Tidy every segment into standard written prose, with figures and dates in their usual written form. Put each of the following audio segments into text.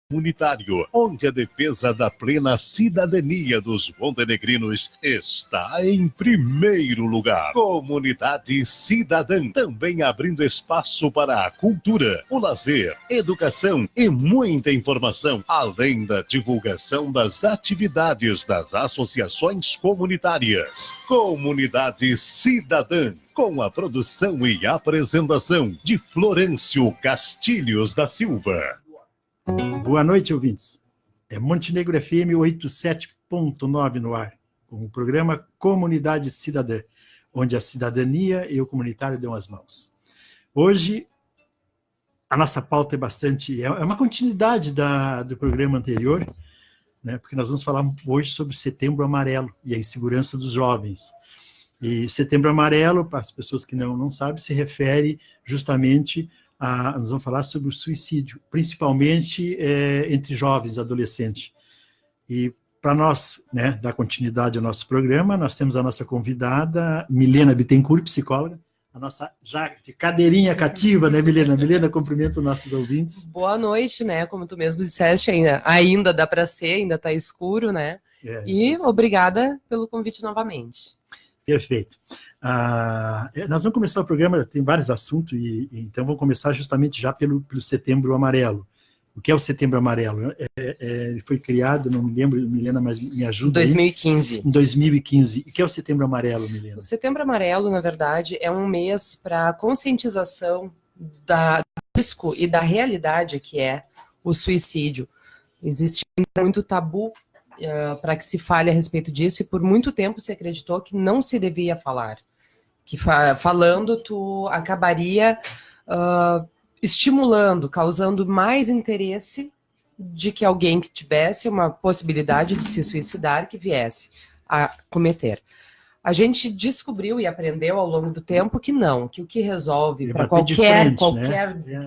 comunitário, onde a defesa da plena cidadania dos montenegrinos está em primeiro lugar. Comunidade Cidadã, também abrindo espaço para a cultura, o lazer, educação e muita informação, além da divulgação das atividades das associações comunitárias. Comunidade Cidadã, com a produção e apresentação de Florencio Castilhos da Silva. Boa noite, ouvintes. É Montenegro FM 87.9 no ar, com o programa Comunidade Cidadã, onde a cidadania e o comunitário dão as mãos. Hoje, a nossa pauta é uma continuidade do programa anterior, né, porque nós vamos falar hoje sobre Setembro Amarelo e a insegurança dos jovens. E Setembro Amarelo, para as pessoas que não sabem, se refere justamente nós vamos falar sobre o suicídio, principalmente entre jovens, adolescentes. E para nós, né, dar continuidade ao nosso programa, nós temos a nossa convidada, Milena Bittencourt, psicóloga, a nossa já de cadeirinha cativa, né, Milena? Milena, cumprimenta os nossos ouvintes. Boa noite, né? Como tu mesmo disseste, ainda dá para ser, ainda está escuro, né? Obrigada pelo convite novamente. Perfeito. Nós vamos começar o programa, tem vários assuntos, então vamos começar justamente já pelo Setembro Amarelo. O que é o Setembro Amarelo? Ele foi criado, não me lembro, Milena, mas me ajuda. Em 2015. Aí. Em 2015. E o que é o Setembro Amarelo, Milena? O Setembro Amarelo, na verdade, é um mês para conscientização do risco e da realidade que é o suicídio. Existe muito tabu para que se fale a respeito disso, e por muito tempo se acreditou que não se devia falar. Que falando, tu acabaria estimulando, causando mais interesse de que alguém que tivesse uma possibilidade de se suicidar, que viesse a cometer. A gente descobriu e aprendeu ao longo do tempo que não, que o que resolve para qualquer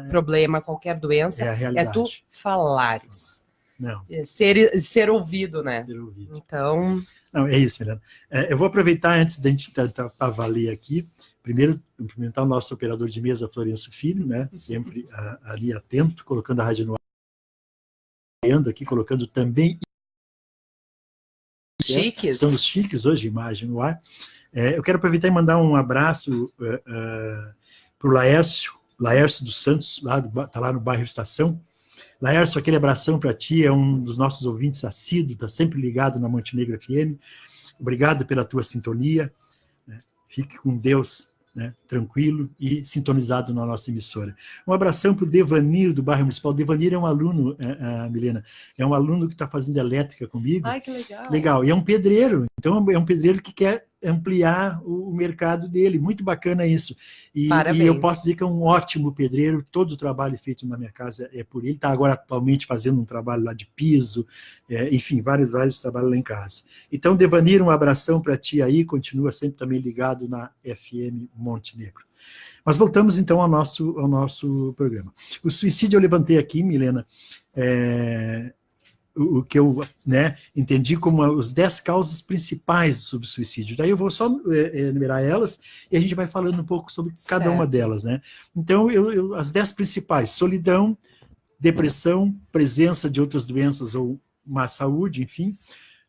problema, qualquer doença, é tu falares. Não. Ser ouvido, né? Ser ouvido. Então... Não, é isso, Fernando. Eu vou aproveitar, antes da gente valer aqui, primeiro, cumprimentar o nosso operador de mesa, Florencio Filho, né? Sempre ali atento, colocando a rádio no ar, aqui, colocando também... Chiques. Estamos chiques hoje, imagem no ar. Eu quero aproveitar e mandar um abraço para o Laércio dos Santos, está lá no bairro Estação. Laércio, aquele abração para ti, é um dos nossos ouvintes assíduos, está sempre ligado na Montenegro FM. Obrigado pela tua sintonia. Fique com Deus, né, tranquilo e sintonizado na nossa emissora. Um abração para o Devanir, do bairro Municipal. O Devanir é um aluno, Milena, é um aluno que está fazendo elétrica comigo. Ai, que legal. Legal, e é um pedreiro, então é um pedreiro que quer ampliar o mercado dele, muito bacana isso. E eu posso dizer que é um ótimo pedreiro, todo o trabalho feito na minha casa é por ele, está agora atualmente fazendo um trabalho lá de piso, enfim, vários trabalhos lá em casa. Então, Devanir, um abração para ti aí, continua sempre também ligado na FM Montenegro. Mas voltamos então ao nosso programa. O suicídio eu levantei aqui, Milena, o que eu entendi como as 10 causas principais sobre o suicídio. Daí eu vou só enumerar elas e a gente vai falando um pouco sobre cada uma delas, né? Então, as 10 principais: solidão, depressão, presença de outras doenças ou má saúde, enfim.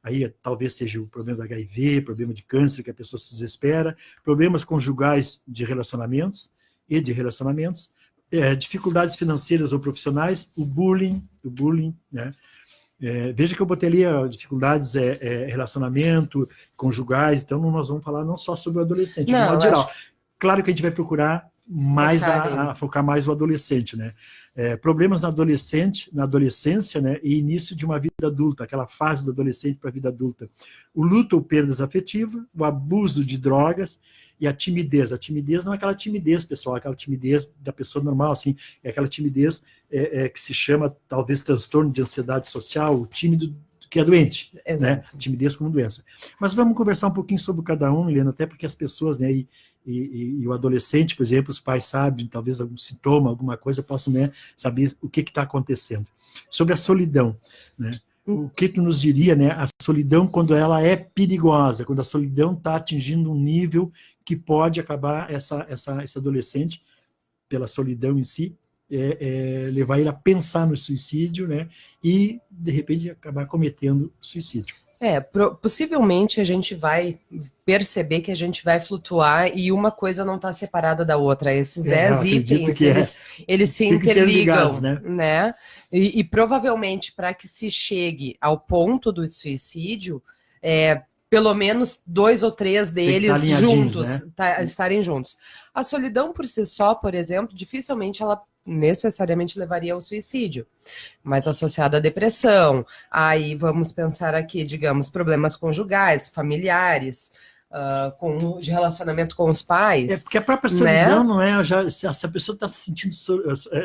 Aí talvez seja o problema do HIV, problema de câncer, que a pessoa se desespera, problemas conjugais de relacionamentos, dificuldades financeiras ou profissionais, o bullying, né? Veja que eu botei ali dificuldades, relacionamento, conjugais, então nós vamos falar não só sobre o adolescente, de modo geral. Claro que a gente vai procurar mais focar mais o adolescente, né? Problemas na adolescência, né? E início de uma vida adulta, aquela fase do adolescente para a vida adulta. O luto ou perdas afetivas, o abuso de drogas e a timidez. A timidez não é aquela timidez, pessoal, aquela timidez da pessoa normal, assim, é aquela timidez que se chama, talvez, transtorno de ansiedade social, o tímido que é doente, né? Timidez como doença. Mas vamos conversar um pouquinho sobre cada um, Helena, até porque as pessoas, né, e o adolescente, por exemplo, os pais sabem, talvez algum sintoma, alguma coisa, possam, né, saber o que está acontecendo. Sobre a solidão, né? O que tu nos diria, né, a solidão quando ela é perigosa, quando a solidão está atingindo um nível que pode acabar esse adolescente, pela solidão em si, levar ele a pensar no suicídio, né? E, de repente, acabar cometendo suicídio. Possivelmente a gente vai perceber que a gente vai flutuar e uma coisa não está separada da outra. Esses 10 itens, eles se interligam, né? E provavelmente para que se chegue ao ponto do suicídio, pelo menos 2 ou 3 deles juntos, né? Estarem juntos. A solidão por si só, por exemplo, dificilmente ela necessariamente levaria ao suicídio, mas associada à depressão. Aí vamos pensar aqui, digamos, problemas conjugais, familiares, de relacionamento com os pais. Porque a própria solidão, né? Não é, se a pessoa está se sentindo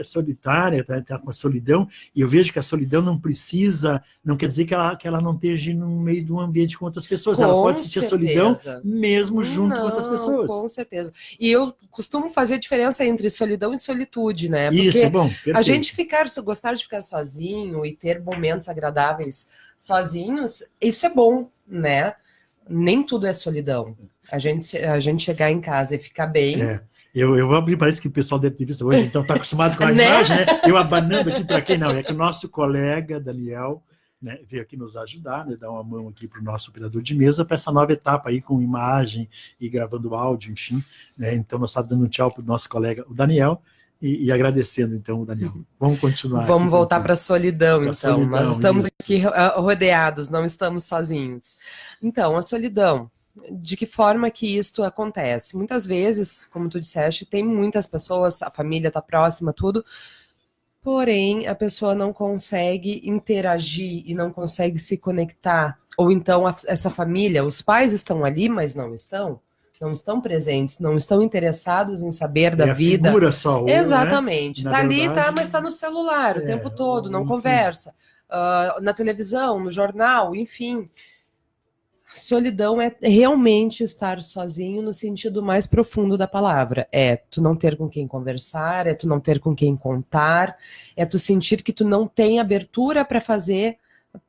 solitária, tá com a solidão, e eu vejo que a solidão não quer dizer que ela não esteja no meio de um ambiente com outras pessoas, ela pode sentir a solidão mesmo junto com outras pessoas. Com certeza. E eu costumo fazer diferença entre solidão e solitude, né? Porque isso, é bom. Perfeito. A gente gostar de ficar sozinho e ter momentos agradáveis sozinhos, isso é bom, né? Nem tudo é solidão. A gente chegar em casa e ficar bem. Eu vou abrir, parece que o pessoal deve ter visto hoje, então está acostumado com a imagem, né? Eu abanando aqui para quem não, é que o nosso colega Daniel, né, veio aqui nos ajudar, né, dar uma mão aqui para o nosso operador de mesa para essa nova etapa aí com imagem e gravando áudio, enfim, né? Então nós estamos dando um tchau para o nosso colega, o Daniel, e agradecendo, então, o Daniel. Vamos continuar. Vamos voltar para a solidão, então. Nós estamos aqui rodeados, não estamos sozinhos. Então, a solidão. De que forma que isto acontece? Muitas vezes, como tu disseste, tem muitas pessoas, a família está próxima, tudo, porém, a pessoa não consegue interagir e não consegue se conectar. Ou então, essa família, os pais estão ali, mas não estão presentes, não estão interessados em saber da vida. Figura só, exatamente. Né? Tá ali, mas está no celular o tempo todo, não conversa. Na televisão, no jornal, enfim. Solidão é realmente estar sozinho no sentido mais profundo da palavra. É tu não ter com quem conversar, é tu não ter com quem contar, é tu sentir que tu não tem abertura para fazer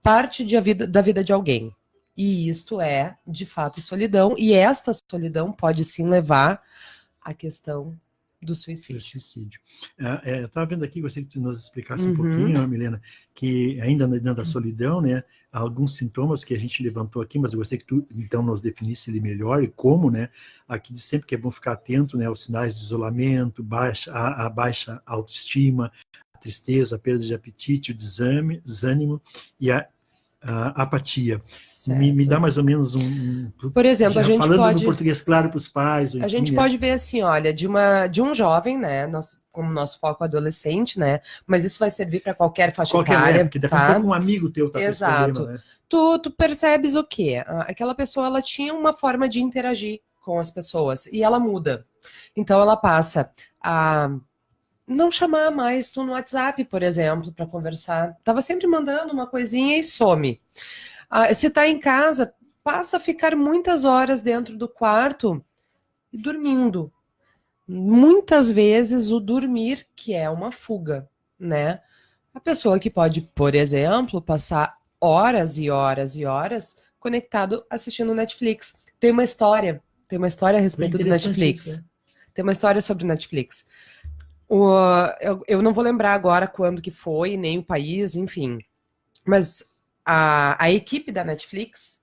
parte da vida de alguém. E isto é, de fato, solidão. E esta solidão pode sim levar à questão do suicídio. Eu estava vendo aqui, gostaria que tu nos explicasse um pouquinho, Milena, que ainda dentro da solidão, né, há alguns sintomas que a gente levantou aqui, mas eu gostaria que tu, então, nos definisse ele melhor e como, né, aqui de sempre que é bom ficar atento, né, aos sinais de isolamento, a baixa autoestima, a tristeza, a perda de apetite, o desânimo e a apatia. Me dá mais ou menos Por exemplo, a gente falando pode... no português claro para os pais. A gente pode ver assim, olha, de um jovem, né, como nosso foco é adolescente, né, mas isso vai servir para qualquer faixa etária. Porque daqui a pouco um amigo teu tá com esse problema, né? Tu percebes o quê? Aquela pessoa, ela tinha uma forma de interagir com as pessoas e ela muda. Então ela passa a não chamar mais tu no WhatsApp, por exemplo, para conversar. Tava sempre mandando uma coisinha e some. Se tá em casa, passa a ficar muitas horas dentro do quarto e dormindo. Muitas vezes o dormir, que é uma fuga, né? A pessoa que pode, por exemplo, passar horas e horas e horas conectado assistindo Netflix. Tem uma história a respeito do Netflix. Isso, né? Tem uma história sobre Netflix. Eu não vou lembrar agora quando que foi, nem o país, enfim. Mas a equipe da Netflix,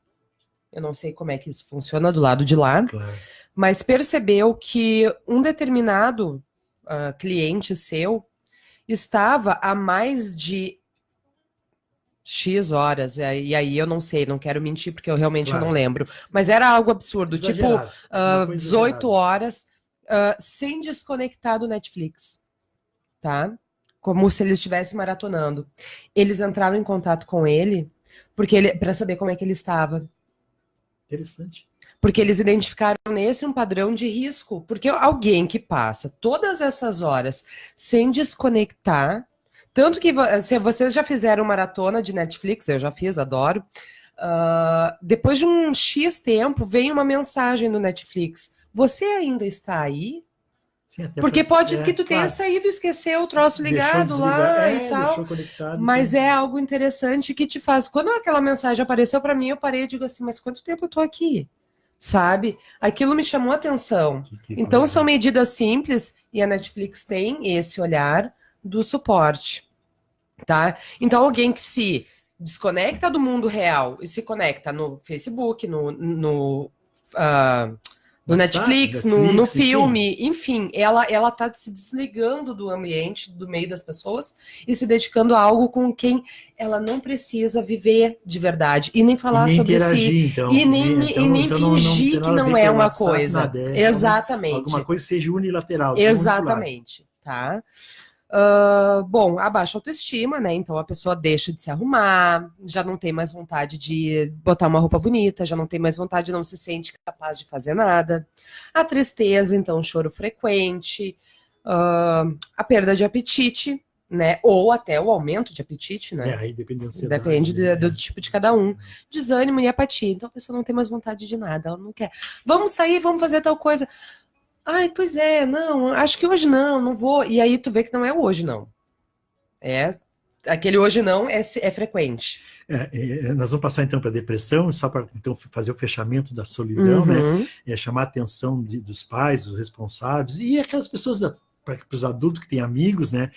eu não sei como é que isso funciona do lado de lá, Claro. mas percebeu que um determinado cliente seu estava há mais de X horas, e aí eu não sei, não quero mentir porque eu realmente não lembro, mas era algo absurdo, Exagerado. tipo 18 horas sem desconectar do Netflix, tá? Como se eles estivessem maratonando. Eles entraram em contato com ele para saber como é que ele estava. Interessante. Porque eles identificaram nesse um padrão de risco. Porque alguém que passa todas essas horas sem desconectar, tanto que se vocês já fizeram maratona de Netflix, eu já fiz, adoro, depois de um X tempo, vem uma mensagem no Netflix. Você ainda está aí? Sim, porque pode que tu tenha saído e esqueceu o troço ligado lá e tal. Mas é algo interessante que te faz. Quando aquela mensagem apareceu para mim, eu parei e digo assim, mas quanto tempo eu tô aqui? Sabe? Aquilo me chamou a atenção. Então são medidas simples e a Netflix tem esse olhar, do suporte, tá? Então, alguém que se desconecta do mundo real e se conecta no Facebook, no Netflix, no filme, enfim, ela tá se desligando do ambiente, do meio das pessoas e se dedicando a algo com quem ela não precisa viver de verdade e nem falar sobre si então, e nem fingir que não é uma coisa. Nada, exatamente. Alguma coisa seja unilateral. Exatamente, tá? Bom, a baixa autoestima, né? Então a pessoa deixa de se arrumar, já não tem mais vontade de botar uma roupa bonita, já não tem mais vontade, não se sente capaz de fazer nada. A tristeza, então, choro frequente, a perda de apetite, né? Ou até o aumento de apetite, né? Aí depende do tipo de cada um. Desânimo e apatia. Então a pessoa não tem mais vontade de nada, ela não quer. Vamos sair, vamos fazer tal coisa. Ai, pois é, não, acho que hoje não vou. E aí tu vê que não é hoje não. Aquele hoje não é frequente. Nós vamos passar então para a depressão, só para então fazer o fechamento da solidão, né? Chamar a atenção dos pais, dos responsáveis e aquelas pessoas para os adultos que têm amigos, né?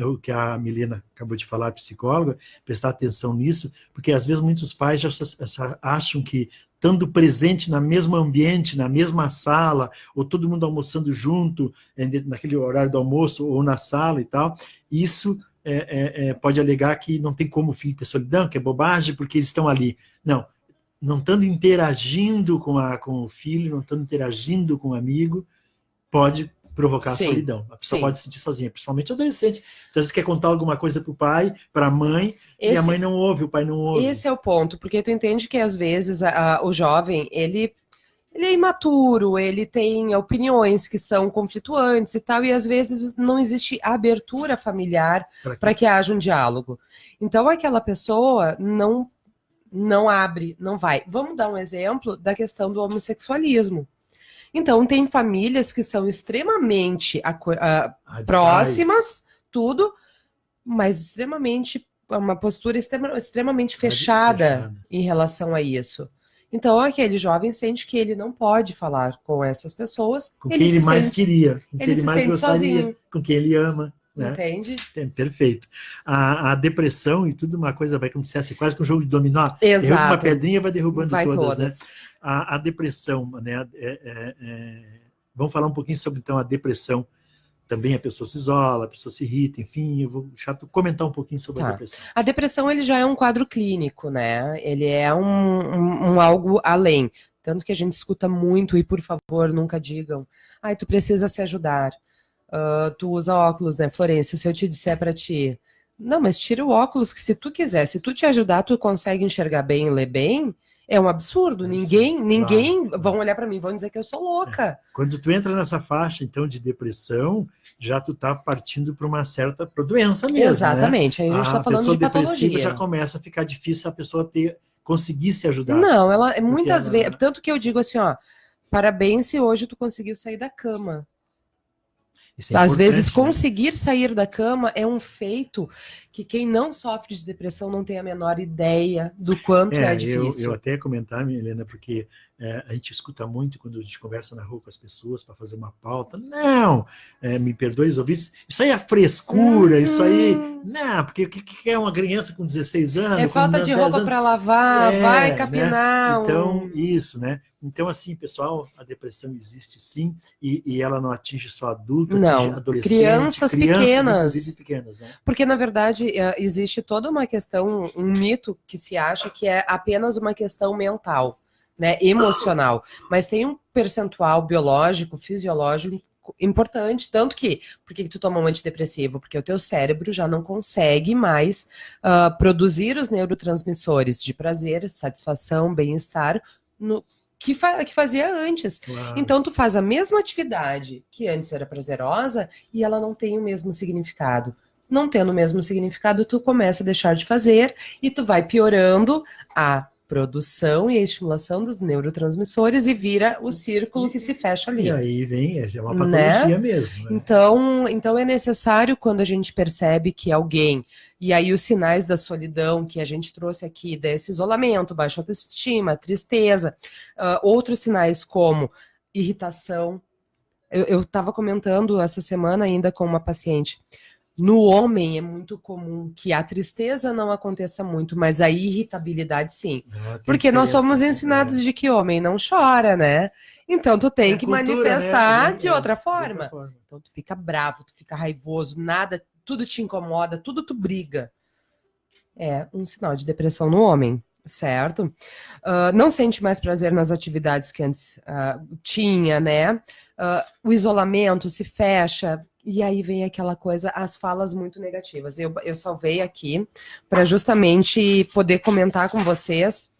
O que a Milena acabou de falar, a psicóloga, prestar atenção nisso, porque às vezes muitos pais já acham que estando presente no mesmo ambiente, na mesma sala, ou todo mundo almoçando junto, naquele horário do almoço, ou na sala e tal, isso pode alegar que não tem como o filho ter solidão, que é bobagem, porque eles estão ali. Não estando interagindo com o filho, não estando interagindo com o amigo, pode provocar solidão. A pessoa pode se sentir sozinha, principalmente o adolescente. Então, às vezes quer contar alguma coisa para o pai, para a mãe, e a mãe não ouve, o pai não ouve. Esse é o ponto, porque tu entende que às vezes o jovem, ele é imaturo, ele tem opiniões que são conflituantes e tal, e às vezes não existe abertura familiar para que haja um diálogo. Então, aquela pessoa não abre, não vai. Vamos dar um exemplo da questão do homossexualismo. Então, tem famílias que são extremamente próximas, tudo, mas extremamente, uma postura extremamente fechada em relação a isso. Então, aquele jovem sente que ele não pode falar com essas pessoas. Com quem ele mais queria, com quem ele mais gostaria, sozinho. Com quem ele ama. Né? Entende? Perfeito. A depressão e tudo uma coisa vai acontecer assim, quase que um jogo de dominó. Exato. Derruba uma pedrinha, vai derrubando todas. Né? Todas. A depressão, né? Vamos falar um pouquinho sobre então a depressão. Também a pessoa se isola, a pessoa se irrita, enfim, eu vou deixar tu comentar um pouquinho sobre a depressão. A depressão, ele já é um quadro clínico, né? Ele é um algo além. Tanto que a gente escuta muito, e por favor, nunca digam, tu precisa se ajudar. Tu usa óculos, né, Florência? Se eu te disser para ti, não, mas tira o óculos, que se tu quiser, se tu te ajudar, tu consegue enxergar bem e ler bem, é um absurdo. Ninguém vão olhar para mim, vão dizer que eu sou louca. Quando tu entra nessa faixa, então, de depressão, já tu tá partindo para uma certa doença mesmo. Exatamente, né? Aí a gente tá falando de patologia. A depressiva já começa a ficar difícil a pessoa conseguir se ajudar. Não, ela muitas vezes, tanto que eu digo assim, parabéns se hoje tu conseguiu sair da cama. Às vezes, conseguir sair da cama é um feito que quem não sofre de depressão não tem a menor ideia do quanto é difícil. Eu até ia comentar, Helena, porque a gente escuta muito quando a gente conversa na rua com as pessoas para fazer uma pauta. Não, me perdoe os ouvintes, isso aí é frescura, isso aí... Não, porque o que é uma criança com 16 anos? É falta de roupa para lavar, vai capinar. Né? Então, isso, né? Então, assim, pessoal, a depressão existe sim, e ela não atinge só adulto, atinge adolescente, crianças pequenas. Inclusive pequenas, né? Porque, na verdade, existe toda uma questão, um mito que se acha que é apenas uma questão mental, né, emocional. Mas tem um percentual biológico, fisiológico importante, tanto que, por que tu toma um antidepressivo? Porque o teu cérebro já não consegue mais produzir os neurotransmissores de prazer, satisfação, bem-estar, que fazia antes. Claro. Então, tu faz a mesma atividade que antes era prazerosa e ela não tem o mesmo significado. Não tendo o mesmo significado, tu começa a deixar de fazer e tu vai piorando a produção e a estimulação dos neurotransmissores e vira o círculo que se fecha ali. E aí vem, é uma patologia mesmo. Né? Então é necessário, quando a gente percebe que alguém, e aí os sinais da solidão que a gente trouxe aqui, desse isolamento, baixa autoestima, tristeza, outros sinais como irritação. Eu estava comentando essa semana ainda com uma paciente, No homem é muito comum que a tristeza não aconteça muito, mas a irritabilidade sim. Porque nós somos ensinados de que homem não chora, né? Então tu tem que cultura, manifestar né? de outra forma. De outra forma. Então tu fica bravo, tu fica raivoso, nada, tudo te incomoda, tudo tu briga. É um sinal de depressão no homem, certo? Não sente mais prazer nas atividades que antes tinha, né? O isolamento se fecha, e aí vem aquela coisa, as falas muito negativas. Eu salvei aqui para justamente poder comentar com vocês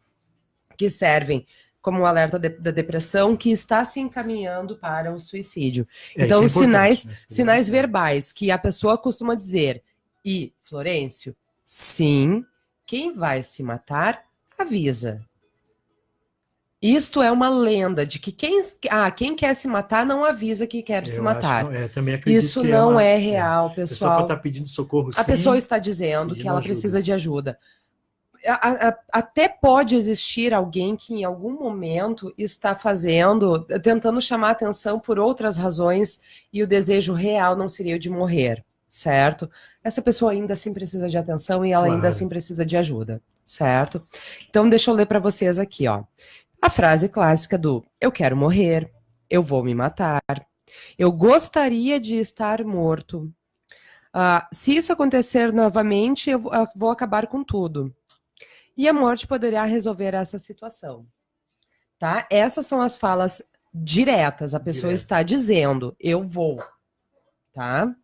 que servem como um alerta da depressão que está se encaminhando para o suicídio. Então, isso é importante, né? sinais verbais que a pessoa costuma dizer. E, Florencio, sim, quem vai se matar, avisa. Isto é uma lenda de que quem quer se matar não avisa que quer se matar. Também acredito Isso que não é real, pessoal. A pessoa pode estar pedindo socorro, sim, a pessoa está dizendo que ela precisa de ajuda. Até pode existir alguém que em algum momento está tentando chamar atenção por outras razões e o desejo real não seria o de morrer, certo? Essa pessoa ainda assim precisa de atenção e ela ainda assim precisa de ajuda, certo? Então deixa eu ler para vocês aqui, ó. A frase clássica do eu quero morrer, eu vou me matar, eu gostaria de estar morto. Se isso acontecer novamente, eu vou acabar com tudo. E a morte poderá resolver essa situação. Tá? Essas são as falas diretas. A pessoa está dizendo, eu vou. Tá?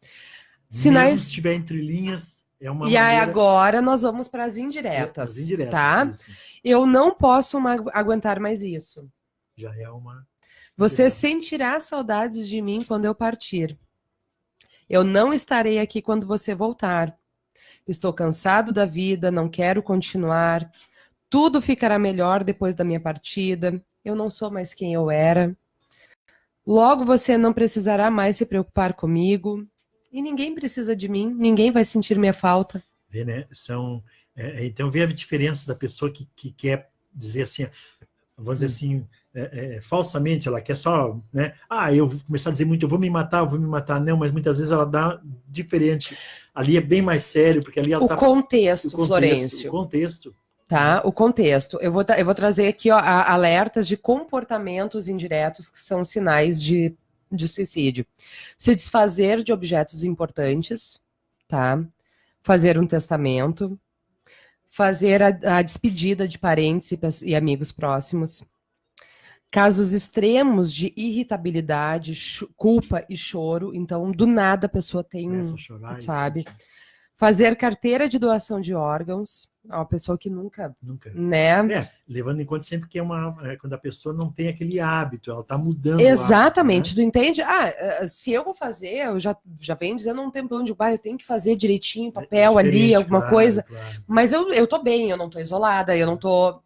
Sinais... Mesmo se estiver entre linhas, é uma maneira... aí agora nós vamos para as indiretas. Tá? Isso. Eu não posso aguentar mais isso. Já é uma... Você sentirá saudades de mim quando eu partir. Eu não estarei aqui quando você voltar. Estou cansado da vida, não quero continuar. Tudo ficará melhor depois da minha partida. Eu não sou mais quem eu era. Logo você não precisará mais se preocupar comigo. E ninguém precisa de mim, ninguém vai sentir minha falta. Vê, né? Então vê a diferença da pessoa que quer dizer assim, vamos dizer assim, falsamente, ela quer só, né? Eu vou começar a dizer muito, eu vou me matar. Não, mas muitas vezes ela dá diferente. Ali é bem mais sério, porque ali ela tá... Contexto, Florencio. O contexto. Tá, o contexto. Eu vou trazer aqui, ó, alertas de comportamentos indiretos que são sinais de suicídio. Se desfazer de objetos importantes, tá? Fazer um testamento, fazer a despedida de parentes e amigos próximos. Casos extremos de irritabilidade, culpa e choro. Então, do nada a pessoa tem, sabe? Fazer carteira de doação de órgãos. Uma pessoa que nunca. Né? Levando em conta sempre que quando a pessoa não tem aquele hábito, ela está mudando. Exatamente, o hábito, né? Tu entende? Se eu vou fazer, eu já venho dizendo há um tempão de eu tenho que fazer direitinho, papel ali, alguma coisa. Claro. Mas eu tô bem, eu não tô isolada, eu não tô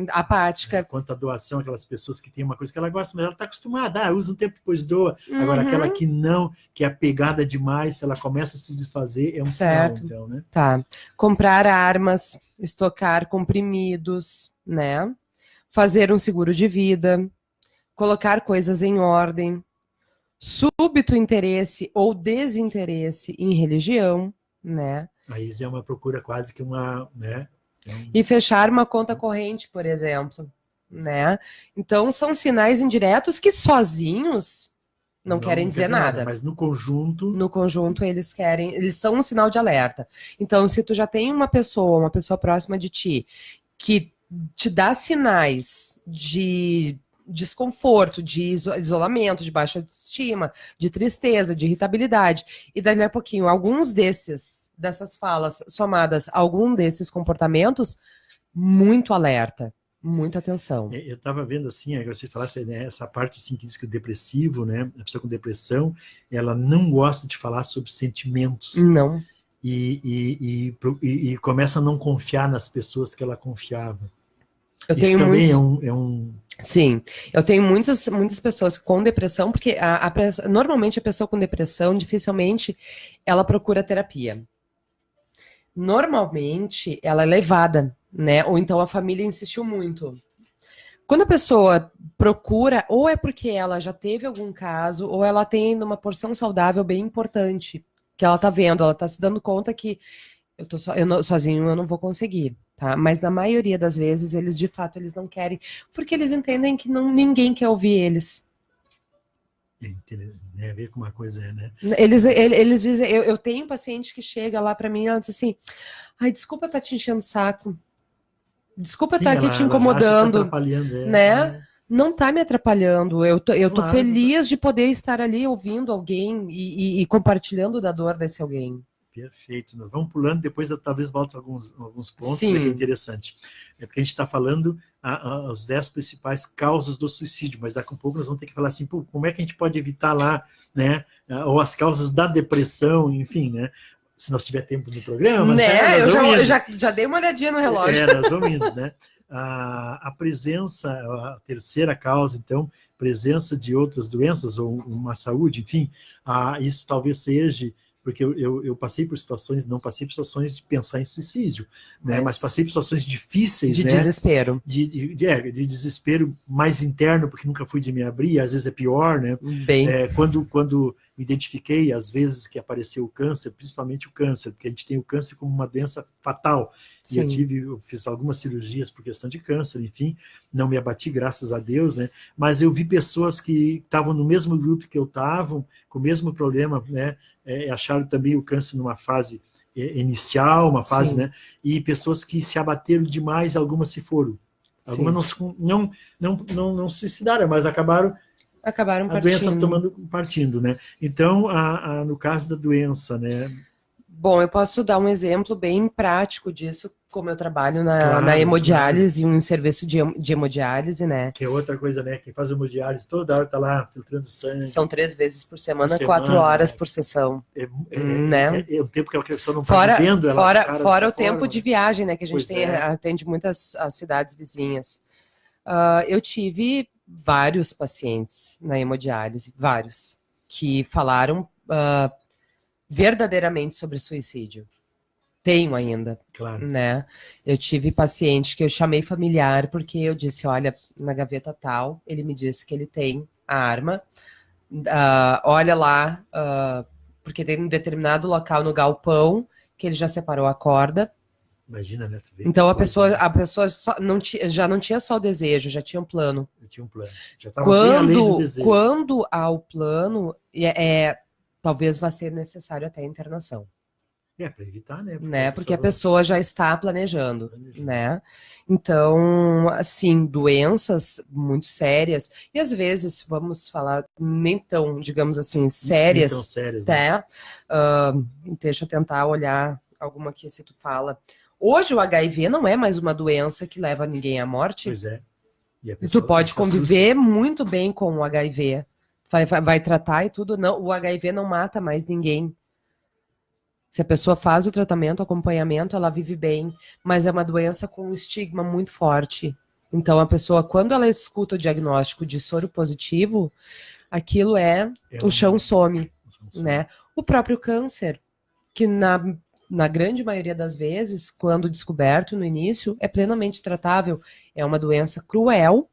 apática. Quanto à doação, aquelas pessoas que têm uma coisa que ela gosta, mas ela está acostumada, usa um tempo, depois doa. Agora, aquela que não, que é apegada demais, se ela começa a se desfazer, é um sinal, então, né? Tá. Comprar armas, estocar comprimidos, né? Fazer um seguro de vida, colocar coisas em ordem, súbito interesse ou desinteresse em religião, né? Aí é uma procura quase que uma, né? E fechar uma conta corrente, por exemplo, né? Então, são sinais indiretos que sozinhos não querem dizer nada. Mas no conjunto... No conjunto, eles são um sinal de alerta. Então, se tu já tem uma pessoa próxima de ti, que te dá sinais de desconforto, de isolamento, de baixa autoestima, de tristeza, de irritabilidade, e daqui a pouquinho, alguns dessas falas somadas a algum desses comportamentos, muito alerta, muita atenção. Eu estava vendo assim, você falasse, né, essa parte assim que diz que o depressivo, né, a pessoa com depressão, ela não gosta de falar sobre sentimentos. Não. E começa a não confiar nas pessoas que ela confiava. Isso também é um... Sim, eu tenho muitas pessoas com depressão, porque normalmente a pessoa com depressão, dificilmente ela procura terapia. Normalmente ela é levada, né? Ou então a família insistiu muito. Quando a pessoa procura, ou é porque ela já teve algum caso, ou ela tem uma porção saudável bem importante que ela tá vendo, ela tá se dando conta que sozinho eu não vou conseguir, tá? Mas na maioria das vezes, eles de fato eles não querem, porque eles entendem que ninguém quer ouvir eles. Tem a ver com uma coisa, né? Eles dizem, eu tenho um paciente que chega lá para mim e ela diz assim, ai, desculpa estar te enchendo o saco, desculpa estar aqui te incomodando, né? Não tá me atrapalhando, eu tô feliz de poder estar ali ouvindo alguém e compartilhando da dor desse alguém. Perfeito, nós vamos pulando, depois talvez volte alguns pontos, que é interessante. É porque a gente está falando as 10 principais causas do suicídio, mas daqui a pouco nós vamos ter que falar assim, pô, como é que a gente pode evitar lá, né? Ou as causas da depressão, enfim, né? Se nós tiver tempo no programa, né? Eu já dei uma olhadinha no relógio. Nós vamos indo, né? A presença, a terceira causa, então, presença de outras doenças ou uma saúde, enfim, isso talvez seja, porque eu passei por situações, não passei por situações de pensar em suicídio, né? Mas passei por situações difíceis, de né? Desespero. De desespero mais interno, porque nunca fui de me abrir, às vezes é pior, né? Quando me identifiquei, às vezes que apareceu o câncer, principalmente o câncer, porque a gente tem o câncer como uma doença fatal. E eu fiz algumas cirurgias por questão de câncer, enfim, não me abati, graças a Deus, né? Mas eu vi pessoas que estavam no mesmo grupo que eu estava, com o mesmo problema, né? Acharam também o câncer numa fase inicial, uma fase, né? E pessoas que se abateram demais, algumas se foram. Algumas não se suicidaram, mas acabaram a doença partindo, né? Então, no caso da doença, né? Bom, eu posso dar um exemplo bem prático disso, como eu trabalho na hemodiálise, um serviço de hemodiálise, né? Que é outra coisa, né? Quem faz hemodiálise toda hora tá lá filtrando sangue. São 3 vezes por semana, 4 horas por sessão. Né? É o tempo que a pessoa não está vivendo. Fora o tempo de viagem, né? Que a gente atende muitas as cidades vizinhas. Eu tive vários pacientes na hemodiálise, vários, que falaram verdadeiramente sobre suicídio. Tenho ainda, né? Eu tive paciente que eu chamei familiar porque eu disse, olha, na gaveta tal, ele me disse que ele tem a arma, olha lá, porque tem um determinado local no galpão que ele já separou a corda. Imagina, né? Então a pessoa já não tinha só o desejo, já tinha um plano. Tinha um plano. Já estava bem além do desejo. Quando há o plano, talvez vá ser necessário até a internação. Para evitar, né? Porque a pessoa já está planejando, né? Então, assim, doenças muito sérias, e às vezes, vamos falar, nem tão, digamos assim, sérias, nem tão sérias, né? Deixa eu tentar olhar alguma que se tu fala. Hoje o HIV não é mais uma doença que leva ninguém à morte. Pois é. E tu pode conviver muito bem com o HIV. Vai tratar e tudo. Não, o HIV não mata mais ninguém. Se a pessoa faz o tratamento, o acompanhamento, ela vive bem. Mas é uma doença com um estigma muito forte. Então a pessoa, quando ela escuta o diagnóstico de soro positivo, aquilo o chão some, né? O próprio câncer, que na grande maioria das vezes, quando descoberto no início, é plenamente tratável. É uma doença cruel,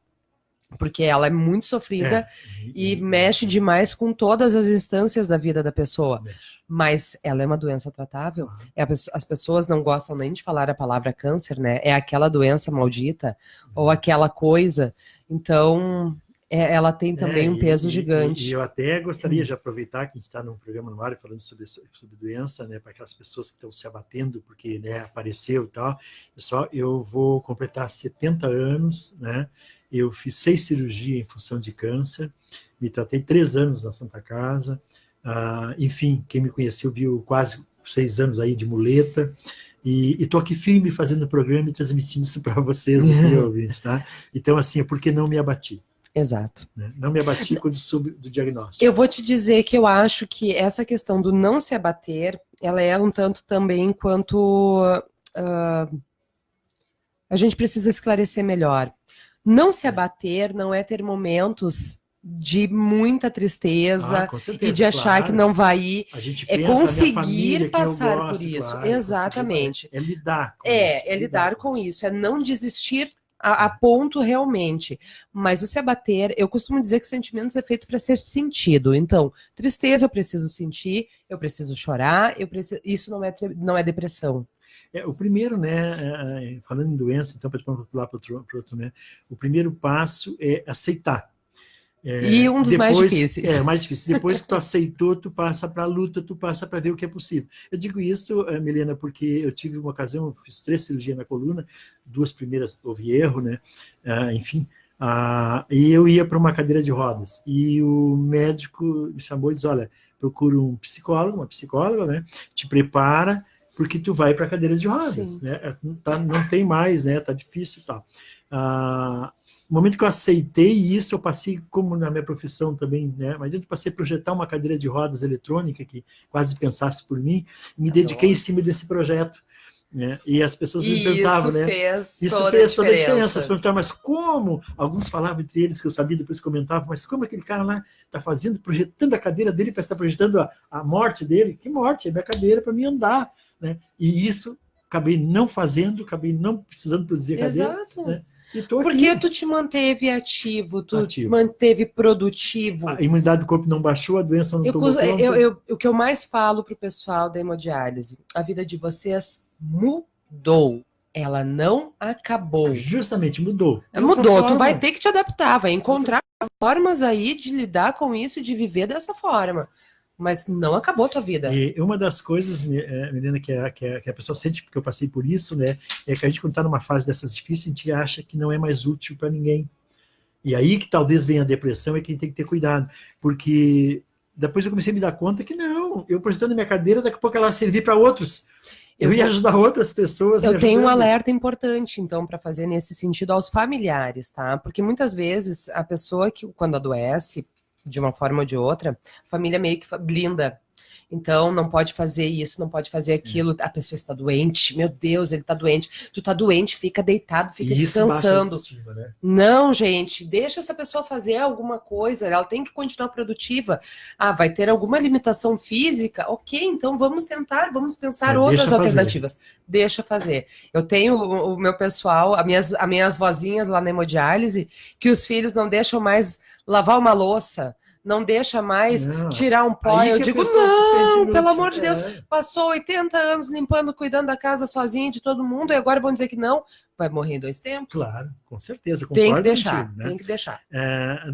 porque ela é muito sofrida e mexe demais com todas as instâncias da vida da pessoa. Mas ela é uma doença tratável. As pessoas não gostam nem de falar a palavra câncer, né? É aquela doença maldita ou aquela coisa. Então, ela tem também um peso gigante. E eu até gostaria de aproveitar que a gente está num programa no ar falando sobre doença, né? Para aquelas pessoas que estão se abatendo porque, né, apareceu e tal. Eu vou completar 70 anos, né? Eu fiz 6 cirurgias em função de câncer, me tratei 3 anos na Santa Casa, enfim, quem me conheceu viu quase 6 anos aí de muleta, e estou aqui firme fazendo o programa e transmitindo isso para vocês, aqui, ouvintes, tá? Então, assim, porque não me abati. Exato. Né? Não me abati quando soube do diagnóstico. Eu vou te dizer que eu acho que essa questão do não se abater, ela é um tanto também quanto a gente precisa esclarecer melhor. Não se abater não é ter momentos de muita tristeza e de achar que não vai ir. É conseguir passar por isso. Exatamente. É lidar com isso. É lidar com isso. É não desistir a ponto realmente. Mas o se abater, eu costumo dizer que sentimentos é feito para ser sentido. Então, tristeza eu preciso sentir, eu preciso chorar, isso não é depressão. O primeiro, né, falando em doença, então, para pular para outro, né, o primeiro passo é aceitar. E um dos mais difíceis. Mais difícil. Depois que tu aceitou, tu passa para a luta, tu passa para ver o que é possível. Eu digo isso, Milena, porque eu tive uma ocasião, eu fiz 3 cirurgias na coluna, 2 primeiras houve erro, né? Enfim, e eu ia para uma cadeira de rodas. E o médico me chamou e disse, olha, procura um psicólogo, uma psicóloga, né? Te prepara, porque tu vai para a cadeira de rodas, né? Não tem mais, né? Tá difícil e tal. No momento que eu aceitei isso, eu passei, como na minha profissão também, né? Mas eu passei a projetar uma cadeira de rodas eletrônica que quase pensasse por mim, e me dediquei em cima desse projeto. Né? E as pessoas me perguntavam, né? Isso fez toda a diferença. As perguntavam, mas como? Alguns falavam entre eles, que eu sabia, depois comentavam, mas como aquele cara lá está fazendo, projetando a cadeira dele para estar projetando a morte dele? Que morte? É minha cadeira para mim andar. Né? E isso acabei não fazendo, acabei não precisando produzir a cadeira. Exato. Né? Porque tu te manteve ativo, te manteve produtivo. A imunidade do corpo não baixou, a doença não tomou conta. O que eu mais falo para o pessoal da hemodiálise, a vida de vocês mudou. Ela não acabou. Justamente, mudou. Mudou, tu vai ter que te adaptar, vai encontrar formas aí de lidar com isso, de viver dessa forma. Mas não acabou a tua vida. E uma das coisas, menina, que a pessoa sente, porque eu passei por isso, né, é que a gente, quando está numa fase dessas difíceis, a gente acha que não é mais útil para ninguém. E aí que talvez venha a depressão, é que a gente tem que ter cuidado. Porque depois eu comecei a me dar conta que não, eu projetando minha cadeira, daqui a pouco ela vai servir para outros. Eu ia ajudar outras pessoas. Eu tenho um alerta importante, então, para fazer nesse sentido aos familiares, tá? Porque muitas vezes a pessoa que, quando adoece, de uma forma ou de outra, a família meio que blinda. Então, não pode fazer isso, não pode fazer aquilo. A pessoa está doente. Meu Deus, ele está doente. Tu tá doente, fica deitado, fica descansando. Autoestima, né? Não, gente, deixa essa pessoa fazer alguma coisa. Ela tem que continuar produtiva. Vai ter alguma limitação física? Ok, então vamos tentar, vamos pensar outras alternativas. Deixa fazer. Eu tenho o meu pessoal, as minhas vozinhas lá na hemodiálise, que os filhos não deixam mais lavar uma louça, não deixa mais tirar um pó. Eu digo, não, pelo amor de Deus, passou 80 anos limpando, cuidando da casa sozinho, de todo mundo, e agora vão dizer que não, vai morrer em 2 tempos? Claro, com certeza. Tem que deixar, contigo, né? Tem que deixar.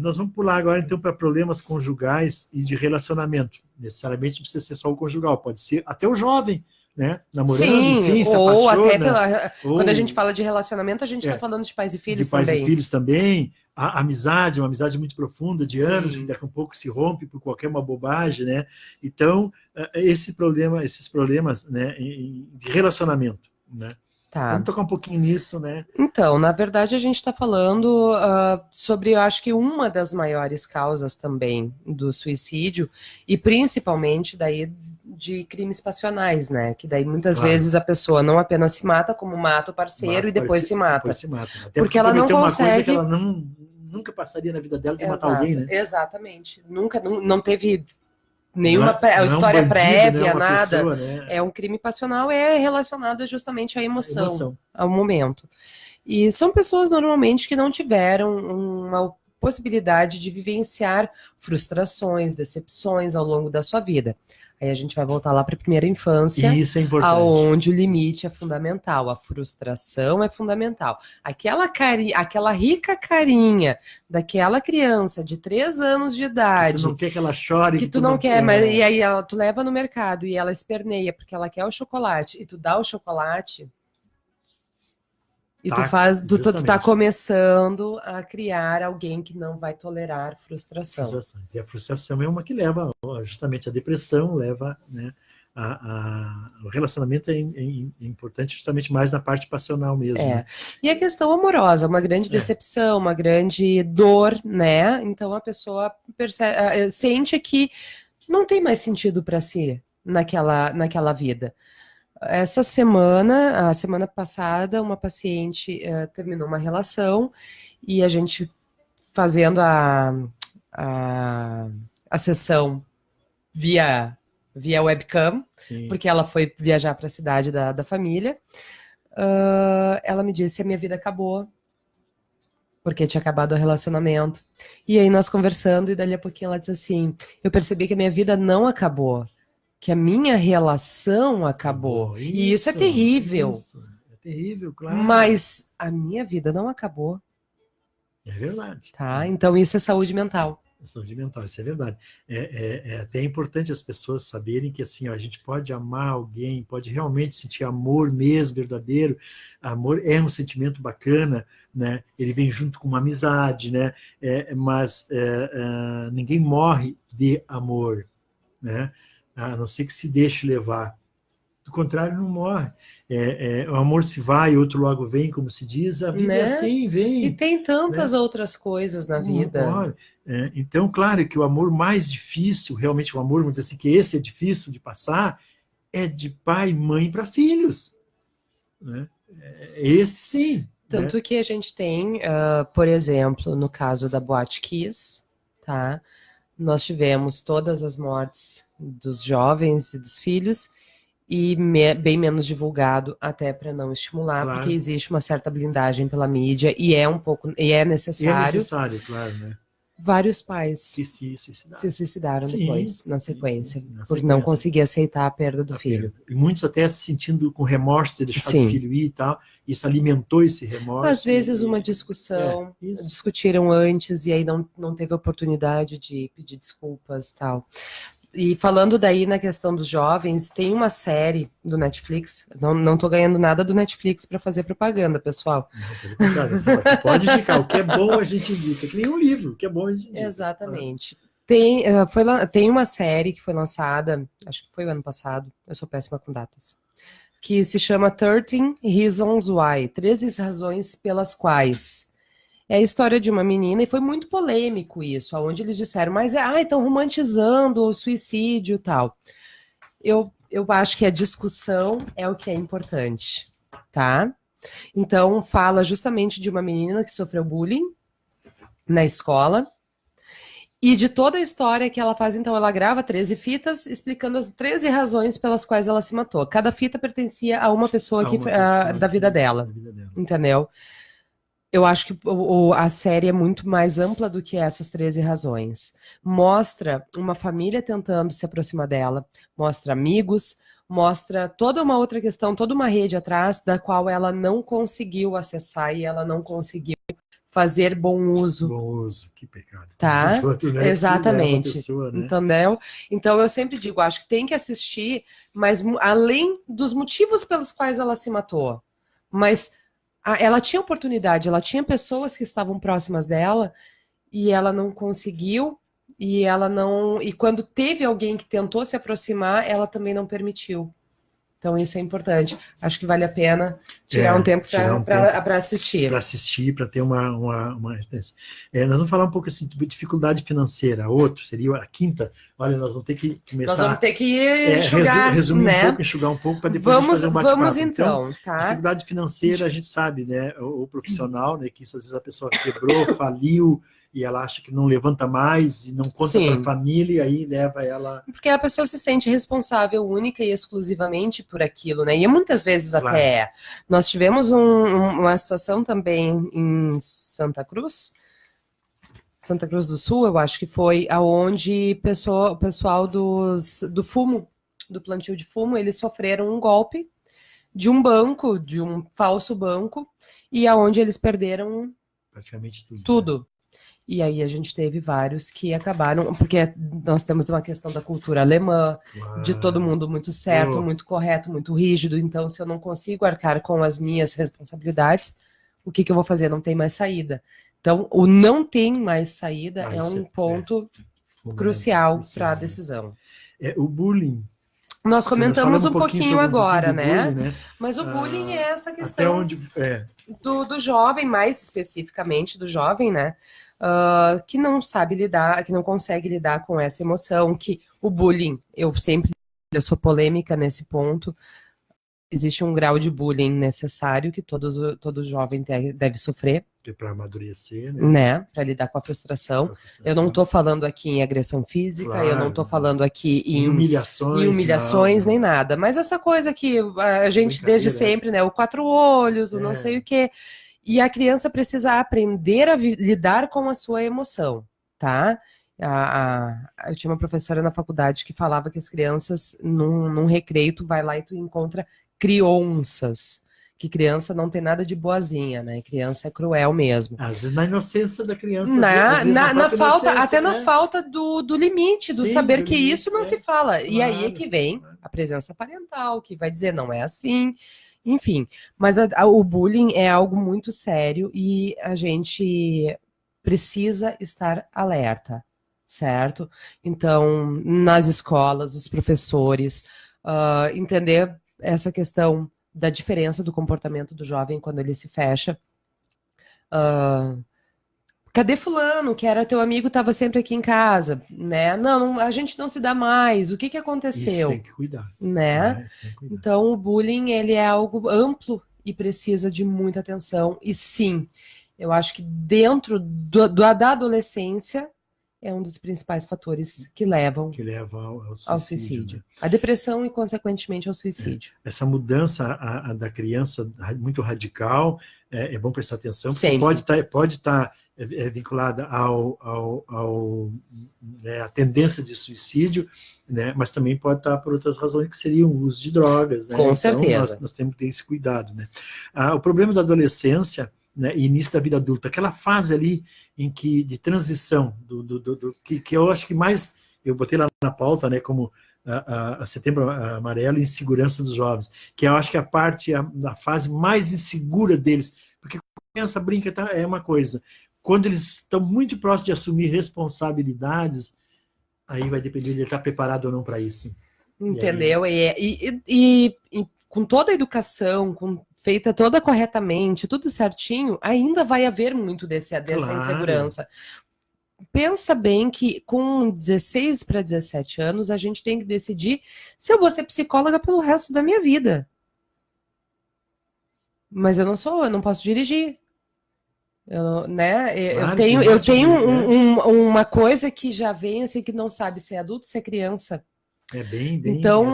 Nós vamos pular agora, então, para problemas conjugais e de relacionamento. Necessariamente não precisa ser só o conjugal, pode ser até o jovem, né? Namorando, enfim, se ou apaixona, até quando a gente fala de relacionamento, a gente está falando de pais e filhos também. De pais e filhos também. A amizade, uma amizade muito profunda, de anos, que daqui a pouco se rompe por qualquer uma bobagem, né? Então, esses problemas, né, de relacionamento, né? Tá. Vamos tocar um pouquinho nisso, né? Então, na verdade, a gente está falando sobre, eu acho que uma das maiores causas também do suicídio, e principalmente daí de crimes passionais, né? Que daí muitas vezes a pessoa não apenas se mata, como mata o parceiro e depois se mata. Até porque ela não consegue... uma coisa que ela nunca passaria na vida dela de matar alguém, né? Exatamente. Nunca, não teve nenhuma história prévia, né? Nada. Pessoa, né? É um crime passional, é relacionado justamente à emoção, ao momento. E são pessoas normalmente que não tiveram uma possibilidade de vivenciar frustrações, decepções ao longo da sua vida. Aí a gente vai voltar lá para a primeira infância, isso é importante, aonde o limite é fundamental, a frustração é fundamental. Aquela rica carinha daquela criança de 3 anos de idade. Que tu não quer que ela chore. Que tu não quer, mas e aí tu leva no mercado e ela esperneia porque ela quer o chocolate, e tu dá o chocolate... E tu tá começando a criar alguém que não vai tolerar frustração. E a frustração é uma que leva justamente à depressão, leva, né, o relacionamento é importante justamente mais na parte passional mesmo. Né? E a questão amorosa, uma grande decepção, uma grande dor, né? Então a pessoa sente que não tem mais sentido para si naquela vida. A semana passada, uma paciente terminou uma relação e a gente fazendo a sessão via webcam, porque ela foi viajar para a cidade da família, ela me disse: a minha vida acabou, porque tinha acabado o relacionamento. E aí nós conversando, e dali a pouquinho ela disse assim, eu percebi que a minha vida não acabou, que a minha relação acabou. E isso é terrível. Isso. É terrível, claro. Mas a minha vida não acabou. É verdade. Tá? Então isso é saúde mental. Saúde mental, isso é verdade. É até importante as pessoas saberem que assim, ó, a gente pode amar alguém, pode realmente sentir amor mesmo, verdadeiro. Amor é um sentimento bacana, né? Ele vem junto com uma amizade, né? Mas ninguém morre de amor, né? A não ser que se deixe levar. Do contrário, não morre. O amor se vai, outro logo vem, como se diz. A vida é assim, vem. E tem tantas outras coisas na vida. Então, claro que o amor mais difícil, realmente o amor, vamos dizer assim, que esse é difícil de passar, é de pai e mãe para filhos. Né? Esse sim. Tanto que a gente tem, por exemplo, no caso da Boate Kiss, tá? Nós tivemos todas as mortes dos jovens e dos filhos, e bem menos divulgado, até para não estimular, claro. Porque existe uma certa blindagem pela mídia e é necessário. É necessário, claro, né? Vários pais se suicidaram depois, na sequência, na por não conseguir aceitar a perda do filho. E muitos até se sentindo com remorso de deixar o filho ir e tal, isso alimentou esse remorso. Às vezes uma discussão, discutiram antes e aí não teve oportunidade de pedir desculpas e tal. E falando daí na questão dos jovens, tem uma série do Netflix, não tô ganhando nada do Netflix para fazer propaganda, pessoal. Não, pode indicar, o que é bom a gente indica, que nem um livro, o que é bom a gente indica. Exatamente. Tem uma série que foi lançada, acho que foi o ano passado, eu sou péssima com datas, que se chama 13 Reasons Why, 13 razões pelas quais. É a história de uma menina, e foi muito polêmico isso, onde eles disseram, mas estão romantizando o suicídio e tal. Eu acho que a discussão é o que é importante, tá? Então, fala justamente de uma menina que sofreu bullying na escola, e de toda a história que ela faz. Então, ela grava 13 fitas, explicando as 13 razões pelas quais ela se matou. Cada fita pertencia a uma pessoa da vida dela, entendeu? Eu acho que a série é muito mais ampla do que essas 13 razões. Mostra uma família tentando se aproximar dela, mostra amigos, mostra toda uma outra questão, toda uma rede atrás da qual ela não conseguiu acessar e ela não conseguiu fazer bom uso. Bom uso, que pecado. Tá? Outro, né? Exatamente. Pessoa, né? Entendeu? Então eu sempre digo, acho que tem que assistir, mas além dos motivos pelos quais ela se matou, mas ela tinha oportunidade, ela tinha pessoas que estavam próximas dela e ela não conseguiu, e quando teve alguém que tentou se aproximar, ela também não permitiu. Então isso é importante. Acho que vale a pena tirar um tempo para assistir. Para assistir, para ter uma nós vamos falar um pouco assim, de dificuldade financeira. Outro seria a quinta. Olha, nós vamos ter que começar. Nós vamos ter que enxugar, resumir né? um pouco, enxugar um pouco, para depois a gente fazer um bate-papo. Vamos então, tá? Dificuldade financeira, a gente sabe, né? O profissional, né? Que às vezes a pessoa quebrou, faliu, e ela acha que não levanta mais e não conta para a família, e aí leva ela... Porque a pessoa se sente responsável única e exclusivamente por aquilo, né? E muitas vezes até é. Nós tivemos uma situação também em Santa Cruz do Sul, eu acho que foi, aonde o pessoal do fumo, do plantio de fumo, eles sofreram um golpe de um banco, de um falso banco, e aonde eles perderam praticamente tudo. Né? E aí a gente teve vários que acabaram, porque nós temos uma questão da cultura alemã, de todo mundo muito certo, muito correto, muito rígido. Então, se eu não consigo arcar com as minhas responsabilidades, o que eu vou fazer? Não tem mais saída. Então, o não tem mais saída é um ponto crucial para a decisão. O bullying. Nós comentamos um pouquinho agora, né? Bullying, né? Mas o bullying é essa questão do jovem, mais especificamente do jovem, né? Que não sabe lidar, que não consegue lidar com essa emoção, que o bullying, eu sou polêmica nesse ponto, existe um grau de bullying necessário que todo jovem deve sofrer. Para amadurecer, né? Para lidar com a frustração. Eu não estou falando aqui em agressão física, eu não estou falando aqui em humilhações nem nada, mas essa coisa que a gente desde sempre, né? O 4 olhos, o não sei o quê. E a criança precisa aprender a lidar com a sua emoção, tá? Eu tinha uma professora na faculdade que falava que as crianças, num recreio, tu vai lá e tu encontra crianças. Que criança não tem nada de boazinha, né? Criança é cruel mesmo. Às vezes na inocência da criança. Na falta, até na falta do limite, do saber que isso não se fala. E aí é que vem a presença parental, que vai dizer não é assim. Enfim, mas o bullying é algo muito sério e a gente precisa estar alerta, certo? Então, nas escolas, os professores, entender essa questão da diferença do comportamento do jovem quando ele se fecha. Cadê fulano, que era teu amigo, estava sempre aqui em casa, né? Não, a gente não se dá mais. O que aconteceu? Isso tem que cuidar. Né? Tem que cuidar. Então, o bullying, ele é algo amplo e precisa de muita atenção. E sim, eu acho que dentro da adolescência é um dos principais fatores que levam ao suicídio. Né? A depressão e, consequentemente, ao suicídio. Essa mudança da criança muito radical, é bom prestar atenção, porque Sempre. pode estar vinculada à tendência de suicídio, né? Mas também pode estar por outras razões, que seriam o uso de drogas. Né? Com então, certeza. Nós temos que ter esse cuidado. Né? O problema da adolescência, né, e início da vida adulta, aquela fase ali de transição, que eu acho que mais, eu botei lá na pauta, né, como a Setembro Amarelo e Insegurança dos Jovens, que eu acho que a fase mais insegura deles, porque quando a criança brinca é uma coisa, quando eles estão muito próximos de assumir responsabilidades, aí vai depender de ele estar preparado ou não para isso. Entendeu? E com toda a educação, feita toda corretamente, tudo certinho, ainda vai haver muito dessa insegurança. Pensa bem que com 16 para 17 anos, a gente tem que decidir se eu vou ser psicóloga pelo resto da minha vida. Mas eu não posso dirigir. Eu tenho uma coisa que já vem assim, que não sabe se é adulto, se é criança. Então,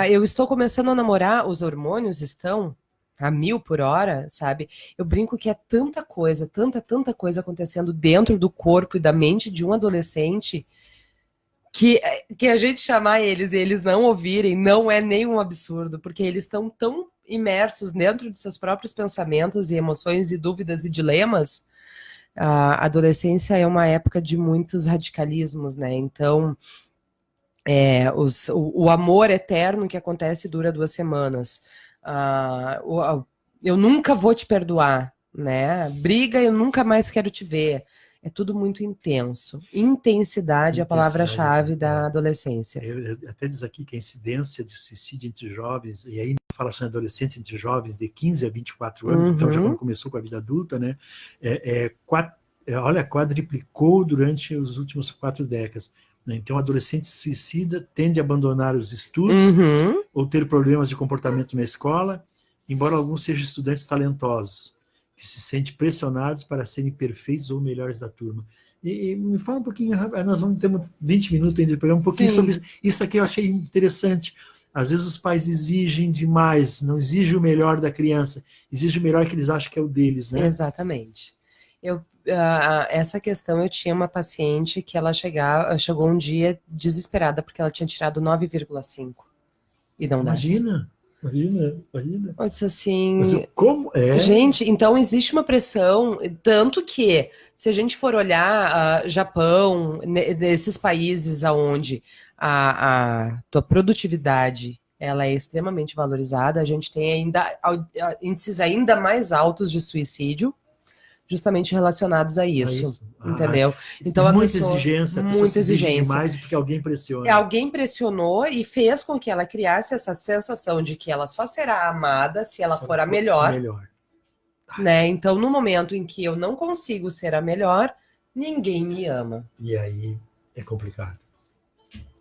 eu estou começando a namorar, os hormônios estão a 1000 por hora, sabe? Eu brinco que é tanta coisa acontecendo dentro do corpo e da mente de um adolescente que a gente chamar eles e eles não ouvirem não é nenhum absurdo, porque eles estão tão imersos dentro de seus próprios pensamentos e emoções e dúvidas e dilemas. A adolescência é uma época de muitos radicalismos, né? Então, o amor eterno que acontece dura 2 semanas. Eu nunca vou te perdoar, né? Briga, eu nunca mais quero te ver. É tudo muito intenso. Intensidade é a palavra-chave da adolescência. Até diz aqui que a incidência de suicídio entre jovens, e aí não fala só em adolescentes, entre jovens de 15 a 24 anos, então já quando começou com a vida adulta, né? Quadriplicou durante os últimos 4 décadas. Então, o adolescente suicida tende a abandonar os estudos ou ter problemas de comportamento na escola, embora alguns sejam estudantes talentosos, que se sentem pressionados para serem perfeitos ou melhores da turma. E me fala um pouquinho, nós vamos ter 20 minutos ainda de programa, um pouquinho sobre isso aqui, eu achei interessante. Às vezes os pais exigem demais, não exigem o melhor da criança, exigem o melhor que eles acham que é o deles, né? Exatamente. Essa questão, eu tinha uma paciente que ela chegou um dia desesperada porque ela tinha tirado 9,5 e não 10. Imagina. Eu disse assim, mas como é? Gente, então existe uma pressão, tanto que se a gente for olhar Japão, nesses países onde a tua produtividade ela é extremamente valorizada, a gente tem ainda índices ainda mais altos de suicídio, justamente relacionados a isso. Entendeu? Então, muita exigência demais porque alguém pressiona. Alguém pressionou e fez com que ela criasse essa sensação de que ela só será amada se ela for a melhor. Né? Então, no momento em que eu não consigo ser a melhor, ninguém me ama. E aí é complicado.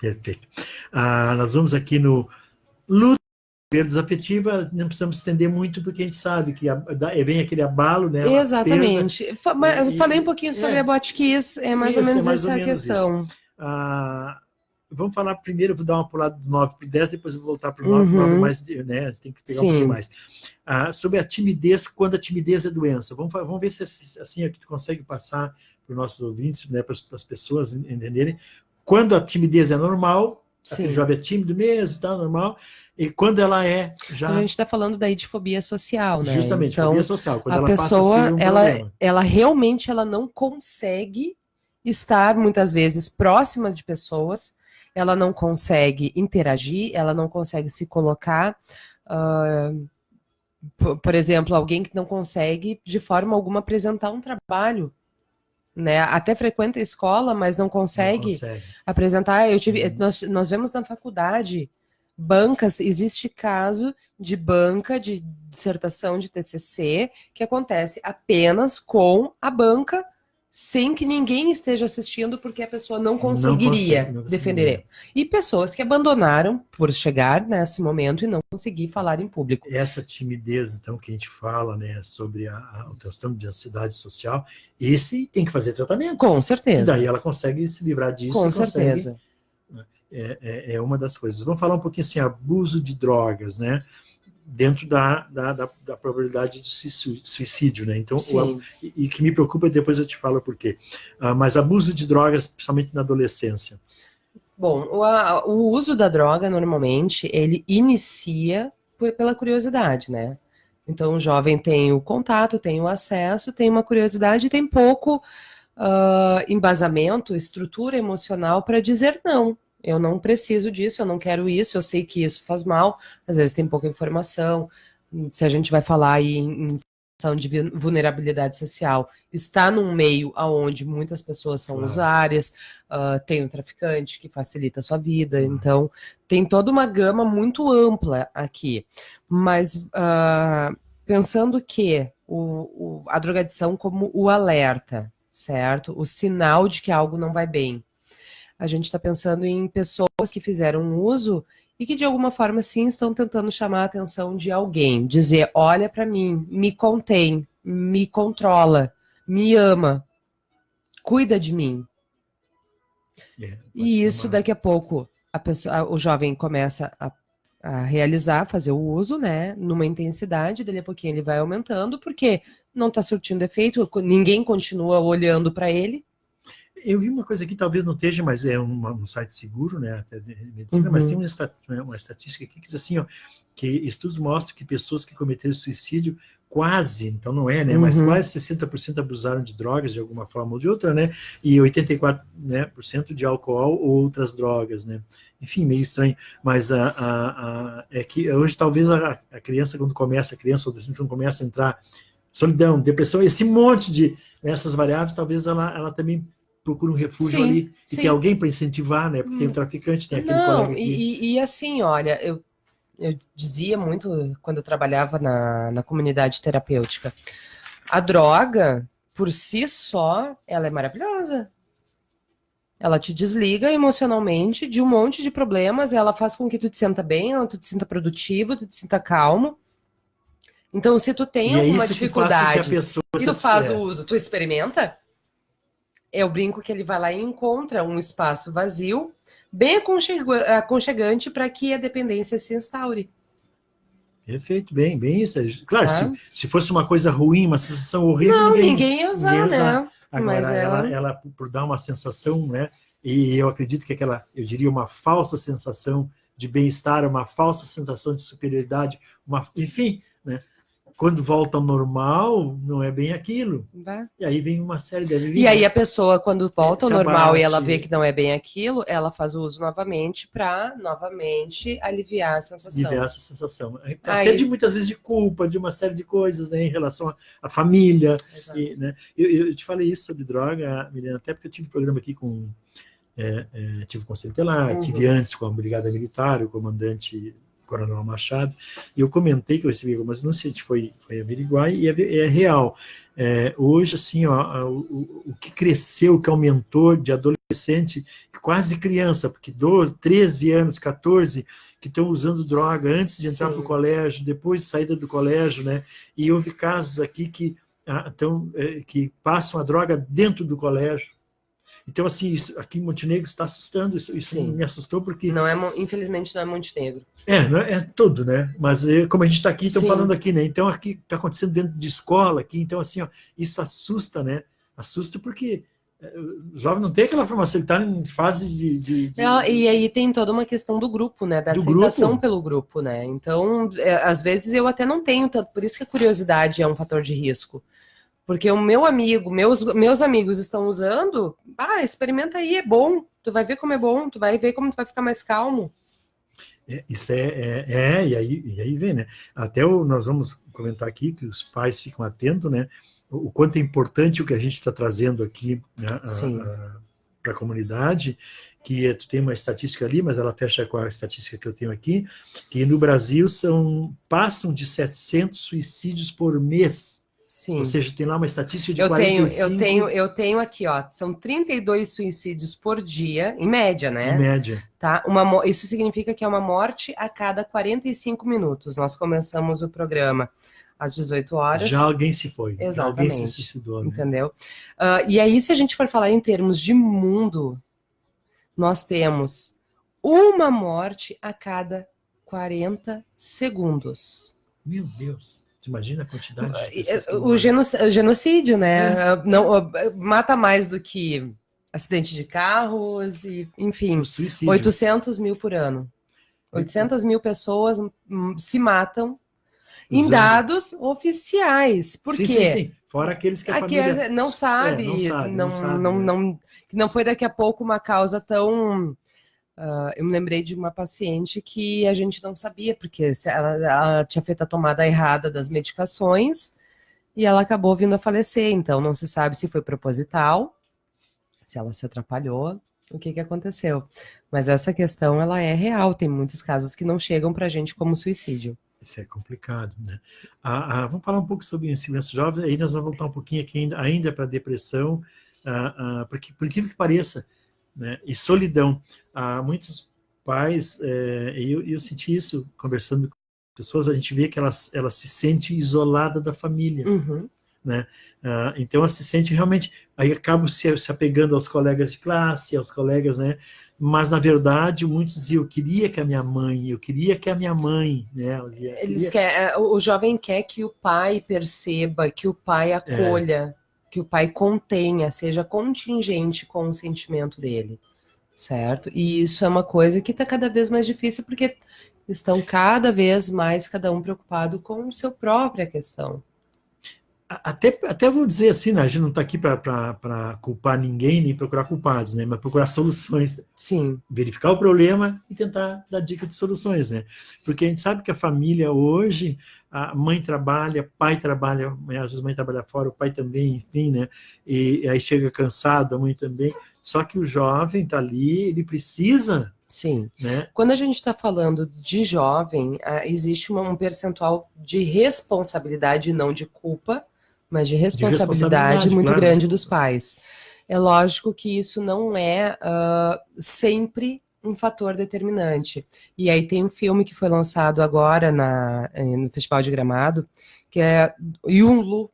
Perfeito. Nós vamos aqui no luto. Desafetiva, não precisamos estender muito, porque a gente sabe que vem aquele abalo, né? Exatamente. Eu falei um pouquinho sobre a Botkiss, é mais ou menos essa questão. vamos falar primeiro, vou dar uma pulada do 9 para o 10, depois eu vou voltar para o 9, 9 mais, né, tem que pegar um pouquinho mais. Sobre a timidez, quando a timidez é doença. Vamos ver se assim aqui tu consegue passar para os nossos ouvintes, né, para as pessoas entenderem. Quando a timidez é normal, aquele jovem é tímido mesmo, tá, normal, e quando ela é já... A gente está falando daí de fobia social, né? Justamente, então, fobia social. Quando a ela pessoa, passa a ser um problema. ela realmente ela não consegue estar, muitas vezes, próxima de pessoas, ela não consegue interagir, ela não consegue se colocar... por exemplo, alguém que não consegue, de forma alguma, apresentar um trabalho, né? Até frequenta a escola, mas não consegue apresentar. Nós vemos na faculdade bancas, existe caso de banca de dissertação de TCC que acontece apenas com a banca, sem que ninguém esteja assistindo, porque a pessoa não conseguiria defender. E pessoas que abandonaram por chegar nesse momento e não conseguir falar em público. Essa timidez, então, que a gente fala, né, sobre o transtorno de ansiedade social, esse tem que fazer tratamento. Com certeza. E daí ela consegue se livrar disso. Com certeza. É uma das coisas. Vamos falar um pouquinho assim, abuso de drogas, né? Dentro da probabilidade de suicídio, né? Então, e que me preocupa, depois eu te falo por quê. Mas abuso de drogas, principalmente na adolescência. Bom, o uso da droga, normalmente, ele inicia pela curiosidade, né? Então, o jovem tem o contato, tem o acesso, tem uma curiosidade, tem pouco embasamento, estrutura emocional para dizer não. Eu não preciso disso, eu não quero isso, eu sei que isso faz mal, às vezes tem pouca informação. Se a gente vai falar aí em situação de vulnerabilidade social, está num meio onde muitas pessoas são usuárias, tem um traficante que facilita a sua vida, então tem toda uma gama muito ampla aqui. Mas pensando que a drogadição como o alerta, certo? O sinal de que algo não vai bem. A gente está pensando em pessoas que fizeram uso e que, de alguma forma, sim, estão tentando chamar a atenção de alguém. Dizer, olha para mim, me contém, me controla, me ama, cuida de mim. E isso, daqui a pouco, o jovem começa a realizar, fazer o uso, né, numa intensidade, dali a pouquinho ele vai aumentando, porque não está surtindo efeito, ninguém continua olhando para ele. Eu vi uma coisa aqui, talvez não esteja, mas é um site seguro, né, até de medicina, mas tem uma estatística aqui que diz assim, ó, que estudos mostram que pessoas que cometeram suicídio quase, então não é, né, mas quase 60% abusaram de drogas de alguma forma ou de outra, né, e 84%, né, de álcool ou outras drogas, né. Enfim, meio estranho, mas é que hoje talvez a criança, quando começa, a criança ou adolescente, quando começa a entrar solidão, depressão, esse monte de essas variáveis, talvez ela também procura um refúgio ali, e tem alguém para incentivar, né? Porque tem o traficante, tem aquele colega aqui. E assim, olha, eu dizia muito quando eu trabalhava na comunidade terapêutica, a droga, por si só, ela é maravilhosa. Ela te desliga emocionalmente de um monte de problemas, ela faz com que tu te sinta bem, tu te sinta produtivo, tu te sinta calmo. Então, se tu tem alguma dificuldade e tu faz o uso, tu experimenta, eu brinco que ele vai lá e encontra um espaço vazio, bem aconchegante, para que a dependência se instaure. Perfeito, bem isso. Claro, se fosse uma coisa ruim, uma sensação horrível, ninguém ia usar, né? Agora, mas ela, por dar uma sensação, né? E eu acredito que eu diria, uma falsa sensação de bem-estar, uma falsa sensação de superioridade, enfim, né? Quando volta ao normal, não é bem aquilo. E aí vem uma série de... E aí a pessoa, quando volta ao normal e ela vê que não é bem aquilo, ela faz o uso novamente para, novamente, aliviar a sensação. Aliviar essa sensação. Até de muitas vezes de culpa, de uma série de coisas, né, em relação à família. E, né, eu te falei isso sobre droga, Milena, até porque eu tive um programa aqui com... tive o Conselho Telar, tive antes com a Brigada Militar, o comandante... Coronel Machado, e eu comentei que eu recebi algumas denúncias, a gente foi averiguar, e é real. Hoje, assim, ó, o que cresceu, o que aumentou de adolescente, quase criança, porque 12, 13 anos, 14, que estão usando droga antes de entrar para o colégio, depois de saída do colégio, né? E houve casos aqui que passam a droga dentro do colégio. Então, assim, isso, aqui em Montenegro está assustando, isso Sim. me assustou porque... Não é, infelizmente não é Montenegro. Não é tudo, né? Mas como a gente está aqui, estamos Sim. falando aqui, né? Então, aqui está acontecendo dentro de escola, aqui, então, assim, ó, isso assusta, né? Assusta porque o jovem não tem aquela formação, ele está em fase E aí tem toda uma questão do grupo, né? Da do aceitação grupo. pelo grupo, né? Então, às vezes eu até não tenho tanto, por isso que a curiosidade é um fator de risco. Porque o meu amigo, meus amigos estão usando, experimenta aí, é bom. Tu vai ver como é bom, tu vai ver como tu vai ficar mais calmo. Isso e aí vem, né? Até nós vamos comentar aqui que os pais ficam atentos, né? O quanto é importante o que a gente está trazendo aqui, né, para a comunidade, que tu tem uma estatística ali, mas ela fecha com a estatística que eu tenho aqui, que no Brasil passam de 700 suicídios por mês. Sim. Ou seja, tem lá uma estatística de 45... Eu tenho aqui, ó, são 32 suicídios por dia, em média, né? Em média. Tá? Isso significa que é uma morte a cada 45 minutos. Nós começamos o programa às 18 horas. Já alguém se foi. Exatamente. Já alguém se suicidou, né? Entendeu? E aí, se a gente for falar em termos de mundo, nós temos uma morte a cada 40 segundos. Meu Deus. Imagina a quantidade de pessoas o genocídio, né? Não, mata mais do que acidente de carros, e, enfim, 800 mil por ano. 800 mil pessoas se matam em dados oficiais. Por quê? Sim. Fora aqueles que a família... não sabe. Não foi daqui a pouco uma causa tão... eu me lembrei de uma paciente que a gente não sabia, porque ela tinha feito a tomada errada das medicações e ela acabou vindo a falecer. Então, não se sabe se foi proposital, se ela se atrapalhou, o que aconteceu. Mas essa questão, ela é real. Tem muitos casos que não chegam para a gente como suicídio. Isso é complicado, né? Vamos falar um pouco sobre insegurança jovem, aí nós vamos voltar um pouquinho aqui ainda para a depressão, porque, por incrível que pareça, né, e solidão. Muitos pais, eu senti isso conversando com pessoas, a gente vê que ela se sente isolada da família. Uhum. Né? Então ela se sente realmente, aí acaba se apegando aos colegas de classe, aos colegas, né? Mas na verdade muitos diziam, eu queria que a minha mãe, né? O jovem quer que o pai perceba, que o pai acolha, que o pai contenha, seja contingente com o sentimento dele, certo? E isso é uma coisa que está cada vez mais difícil, porque estão cada vez mais cada um preocupado com a sua própria questão. Até vou dizer assim, né? A gente não está aqui para culpar ninguém, nem procurar culpados, né? Mas procurar soluções. Sim. Verificar o problema e tentar dar dica de soluções, né? Porque a gente sabe que a família hoje, a mãe trabalha, pai trabalha, às vezes a mãe trabalha fora, o pai também, enfim, né? E aí chega cansado, a mãe também. Só que o jovem está ali, ele precisa... Sim. Né? Quando a gente está falando de jovem, existe um percentual de responsabilidade, não de culpa, mas de responsabilidade muito claro. grande dos pais. É lógico que isso não é sempre um fator determinante. E aí tem um filme que foi lançado agora no Festival de Gramado, que é Yun Lu.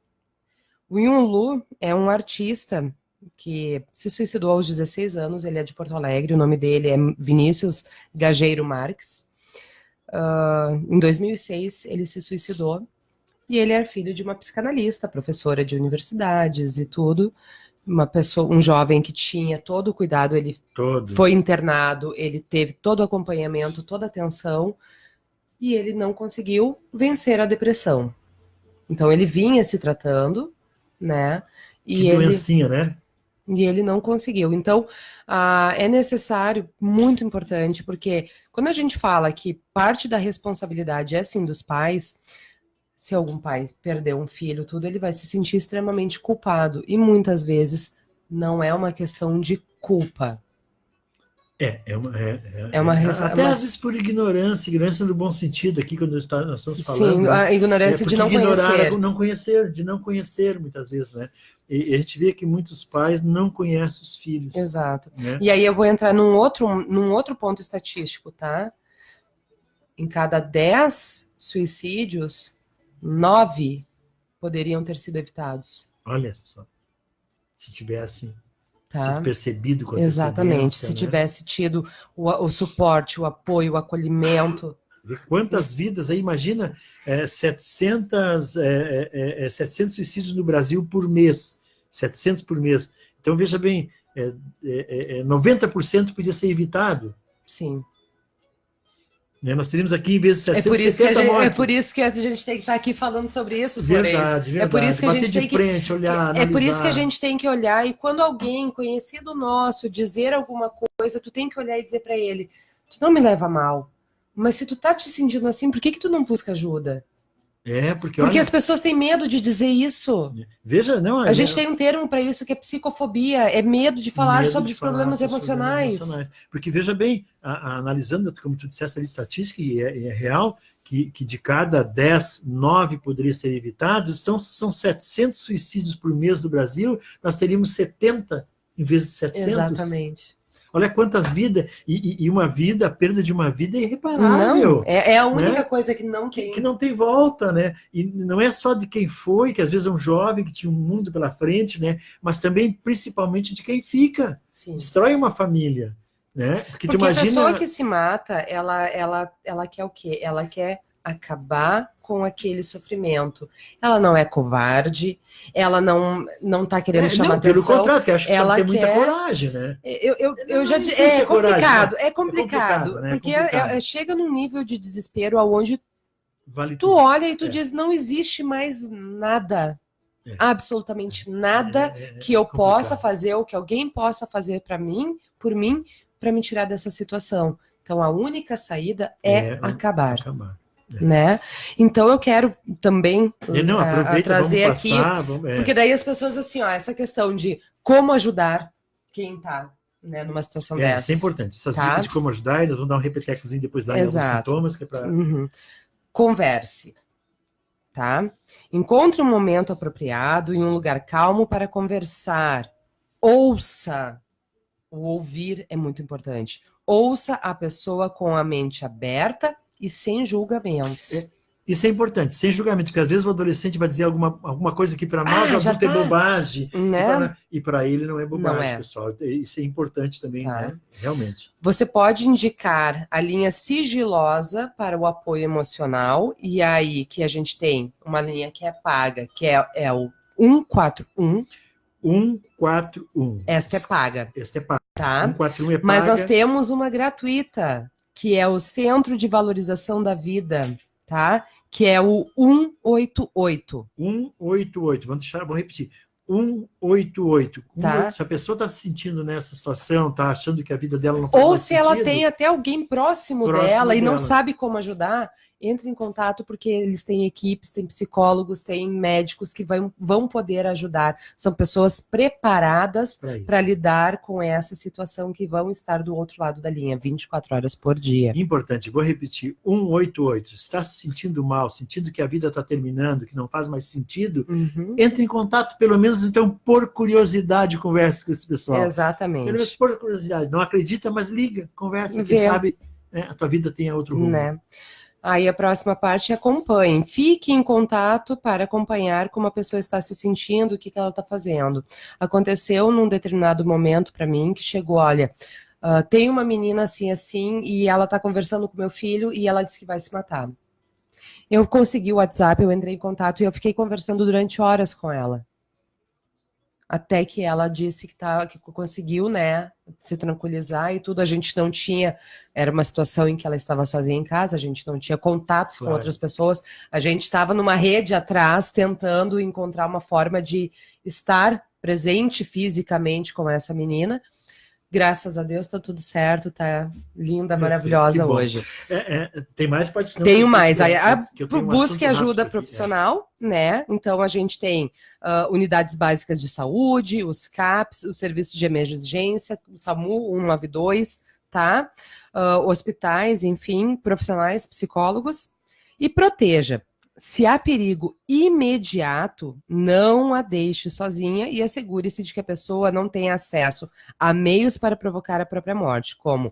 O Yun Lu é um artista que se suicidou aos 16 anos, ele é de Porto Alegre, o nome dele é Vinícius Gageiro Marques. Em 2006, ele se suicidou, e ele é filho de uma psicanalista, professora de universidades e tudo, um jovem que tinha todo o cuidado, ele foi internado, ele teve todo o acompanhamento, toda a atenção, e ele não conseguiu vencer a depressão. Então ele vinha se tratando, né? Que doencinha, né? E ele não conseguiu. Então, é necessário, muito importante, porque quando a gente fala que parte da responsabilidade é sim dos pais, se algum pai perdeu um filho, tudo, ele vai se sentir extremamente culpado. E muitas vezes não é uma questão de culpa. Até às vezes por ignorância no bom sentido, aqui quando nós estamos falando. Sim, a ignorância de não conhecer muitas vezes, né? E a gente vê que muitos pais não conhecem os filhos. Exato. Né? E aí eu vou entrar num outro ponto estatístico, tá? Em cada 10 suicídios, 9 poderiam ter sido evitados. Olha só, se tivesse... Tá? sido percebido com Exatamente, se né? tivesse tido o suporte, o apoio, o acolhimento. Quantas vidas aí, imagina, 700 suicídios no Brasil por mês, 700 por mês. Então, veja bem, 90% podia ser evitado. Sim. Né? Nós teríamos aqui, em vez de 770 mortes. É por isso que a gente tem que estar aqui falando sobre isso, Verdade, É por isso que a gente tem frente, olhar, analisar. É por isso que a gente tem que olhar, e quando alguém conhecido nosso dizer alguma coisa, tu tem que olhar e dizer para ele, tu não me leva a mal, mas se tu tá te sentindo assim, por que tu não busca ajuda? Porque olha, as pessoas têm medo de dizer isso. Veja, não, a gente tem um termo para isso que é psicofobia, é medo de falar sobre os problemas emocionais. Porque veja bem, analisando, como tu disseste ali, estatística, e é real, que de cada 10, 9 poderia ser evitados, então se são 700 suicídios por mês do Brasil, nós teríamos 70 em vez de 700. Exatamente. Olha quantas vidas, e uma vida, a perda de uma vida é irreparável. Não, é a única coisa que não tem. Que não tem volta, né? E não é só de quem foi, que às vezes é um jovem que tinha um mundo pela frente, né? Mas também, principalmente, de quem fica. Sim. Destrói uma família, né? Porque tu imagina... a pessoa que se mata, ela quer o quê? Ela quer acabar com aquele sofrimento. Ela não é covarde, ela não tá querendo chamar atenção. Pelo contrário, acho que ela tem muita coragem, né? Eu já disse, é complicado, coragem, é complicado, né? Porque chega num nível de desespero aonde vale tu olha e tu diz, não existe mais nada, absolutamente nada que eu possa fazer ou que alguém possa fazer por mim, para me tirar dessa situação. Então, a única saída é acabar. Né? Então eu quero também trazer aqui, porque daí as pessoas assim, essa questão de como ajudar quem está, né, numa situação dessa. Isso é importante, essas dicas de como ajudar, e nós vamos dar um repetecozinho depois dar alguns sintomas que é para... Converse, tá? Encontre um momento apropriado e um lugar calmo para conversar. Ouça. O ouvir é muito importante. Ouça a pessoa com a mente aberta e sem julgamentos. Isso é importante, sem julgamento, porque às vezes o adolescente vai dizer alguma coisa que para nós adulto é bobagem, né? E para ele não é bobagem, pessoal. Isso é importante também, né? Realmente. Você pode indicar a linha sigilosa para o apoio emocional, e aí que a gente tem uma linha que é paga, que é o 141. 141. Esta é paga. Esta é paga. Tá? 141 é paga. Mas nós temos uma gratuita, que é o Centro de Valorização da Vida, tá? Que é o 188. 188. Vamos repetir. 188. Tá. Se a pessoa está se sentindo nessa situação, está achando que a vida dela não faz ou mais se sentido, ela tem até alguém próximo dela e não sabe como ajudar, entre em contato, porque eles têm equipes, têm psicólogos, têm médicos que vão poder ajudar. São pessoas preparadas para lidar com essa situação, que vão estar do outro lado da linha, 24 horas por dia. Importante, vou repetir, 188. Está se sentindo mal, sentindo que a vida está terminando, que não faz mais sentido, entre em contato, pelo menos, então, por curiosidade, converse com esse pessoal. Exatamente. Pelo menos por curiosidade. Não acredita, mas liga, conversa, quem sabe a tua vida tenha outro rumo. Né? Aí a próxima parte é acompanhe. Fique em contato para acompanhar como a pessoa está se sentindo, o que ela está fazendo. Aconteceu num determinado momento para mim que chegou, olha, tem uma menina assim, e ela está conversando com meu filho e ela disse que vai se matar. Eu consegui o WhatsApp, eu entrei em contato e eu fiquei conversando durante horas com ela. Até que ela disse que conseguiu, né, se tranquilizar e tudo. A gente não tinha, era uma situação em que ela estava sozinha em casa, a gente não tinha contatos com outras pessoas, a gente estava numa rede atrás tentando encontrar uma forma de estar presente fisicamente com essa menina. Graças a Deus tá tudo certo, tá linda, maravilhosa hoje. Tem mais partes? Tenho mais. Busque ajuda profissional, né? Então a gente tem unidades básicas de saúde, os CAPs, os serviços de emergência, o SAMU 192, tá? Hospitais, enfim, profissionais, psicólogos. E proteja. Se há perigo imediato, não a deixe sozinha e assegure-se de que a pessoa não tenha acesso a meios para provocar a própria morte, como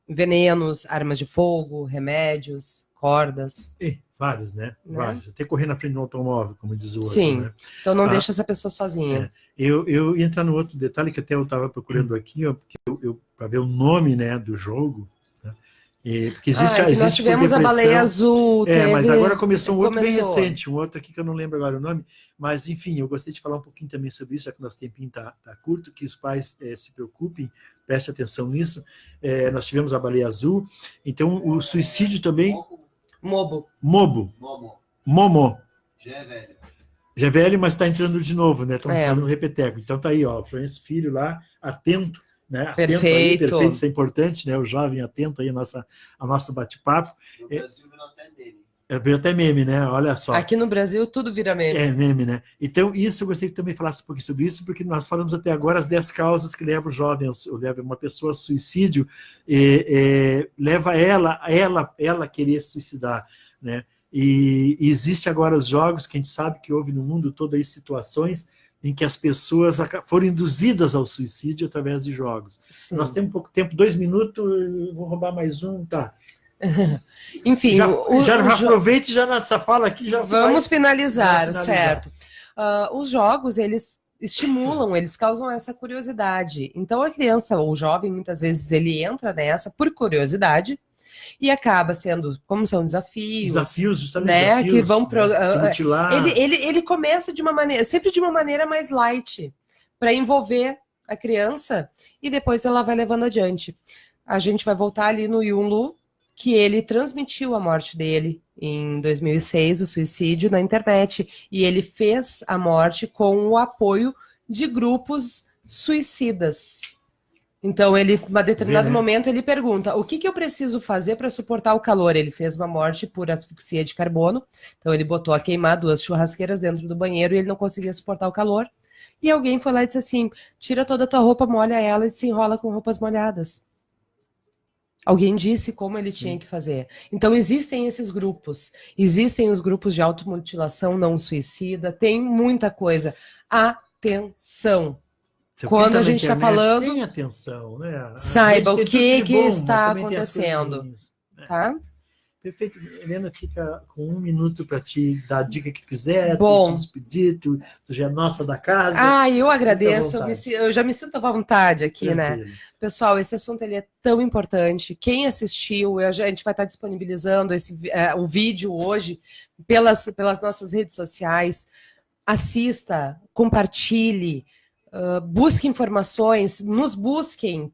venenos, armas de fogo, remédios, cordas. Vários, né? Vários. Até correr na frente do automóvel, como diz o outro. Sim. Né? Então não deixa essa pessoa sozinha. Eu ia entrar no outro detalhe que até eu estava procurando aqui, ó, porque para ver o nome, né, do jogo. Né? Porque existe, nós tivemos a Baleia Azul. Mas agora começou um outro bem recente, um outro aqui que eu não lembro agora o nome. Mas, enfim, eu gostaria de falar um pouquinho também sobre isso, já que nosso tempinho está curto, que os pais se preocupem, prestem atenção nisso. Nós tivemos a Baleia Azul, então o suicídio também... Momo. Já é velho, mas está entrando de novo, né? Estamos fazendo repeteco. Então tá aí, ó, o Florencio Filho lá, atento, né? Atento aí, perfeito, isso é importante, né? O jovem atento aí ao nosso bate-papo. No Brasil virou até meme. Virou até meme, né? Olha só. Aqui no Brasil tudo vira meme. Meme, né? Então, isso eu gostaria que também falasse um pouquinho sobre isso, porque nós falamos até agora as 10 causas que levam o jovem, levam uma pessoa a suicídio, leva ela a querer se suicidar, né? E existe agora os jogos que a gente sabe que houve no mundo todo aí situações em que as pessoas foram induzidas ao suicídio através de jogos. Sim. Nós temos pouco tempo, 2 minutos, eu vou roubar mais um, tá? Enfim, já aproveite já nessa fala aqui. Vamos finalizar, certo? Os jogos, eles estimulam, eles causam essa curiosidade. Então a criança ou o jovem, muitas vezes, ele entra nessa por curiosidade, e acaba sendo, como são desafios, justamente, né, desafios, que vão se mutilar. Ele começa de uma maneira, sempre de uma maneira mais light, para envolver a criança, e depois ela vai levando adiante. A gente vai voltar ali no Yun-Lu, que ele transmitiu a morte dele em 2006, o suicídio, na internet, e ele fez a morte com o apoio de grupos suicidas. Então, ele, em um determinado momento, ele pergunta, o que eu preciso fazer para suportar o calor? Ele fez uma morte por asfixia de carbono, então ele botou a queimar 2 churrasqueiras dentro do banheiro e ele não conseguia suportar o calor. E alguém foi lá e disse assim, tira toda a tua roupa, molha ela e se enrola com roupas molhadas. Alguém disse como ele tinha que fazer. Então, existem esses grupos. Existem os grupos de automutilação não suicida, tem muita coisa. Atenção! Quando a gente está falando, tem atenção, né? Saiba o que está acontecendo, tá? Perfeito. Helena, fica com 1 minuto para te dar a dica que quiser, bom, te despedir, tu já é nossa da casa. Eu agradeço, eu já me sinto à vontade aqui, tranquilo, né? Pessoal, esse assunto ele é tão importante. Quem assistiu, a gente vai estar disponibilizando o vídeo hoje pelas nossas redes sociais. Assista, compartilhe. Busque informações, nos busquem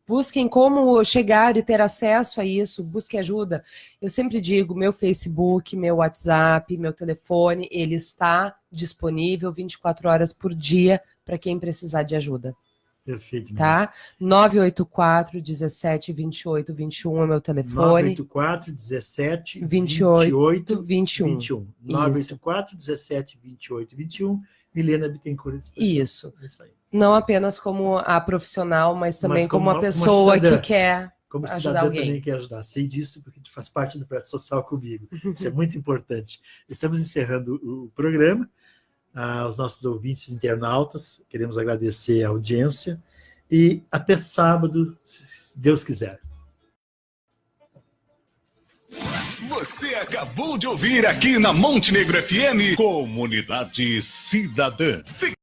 como chegar e ter acesso a isso, busque ajuda. Eu sempre digo, meu Facebook, meu WhatsApp, meu telefone, ele está disponível 24 horas por dia para quem precisar de ajuda. Perfeito. Tá? 984 17 28 21 é meu telefone. 984 17 28 21. 984 17 28 21. Milena Bittencourt. Isso. Isso aí. Não apenas como a profissional, mas também como uma pessoa que quer como ajudar alguém. Também quer ajudar. Sei disso porque tu faz parte do projeto social comigo. Isso é muito importante. Estamos encerrando o programa. Aos nossos ouvintes internautas, queremos agradecer a audiência e até sábado, se Deus quiser. Você acabou de ouvir aqui na Montenegro FM Comunidade Cidadã.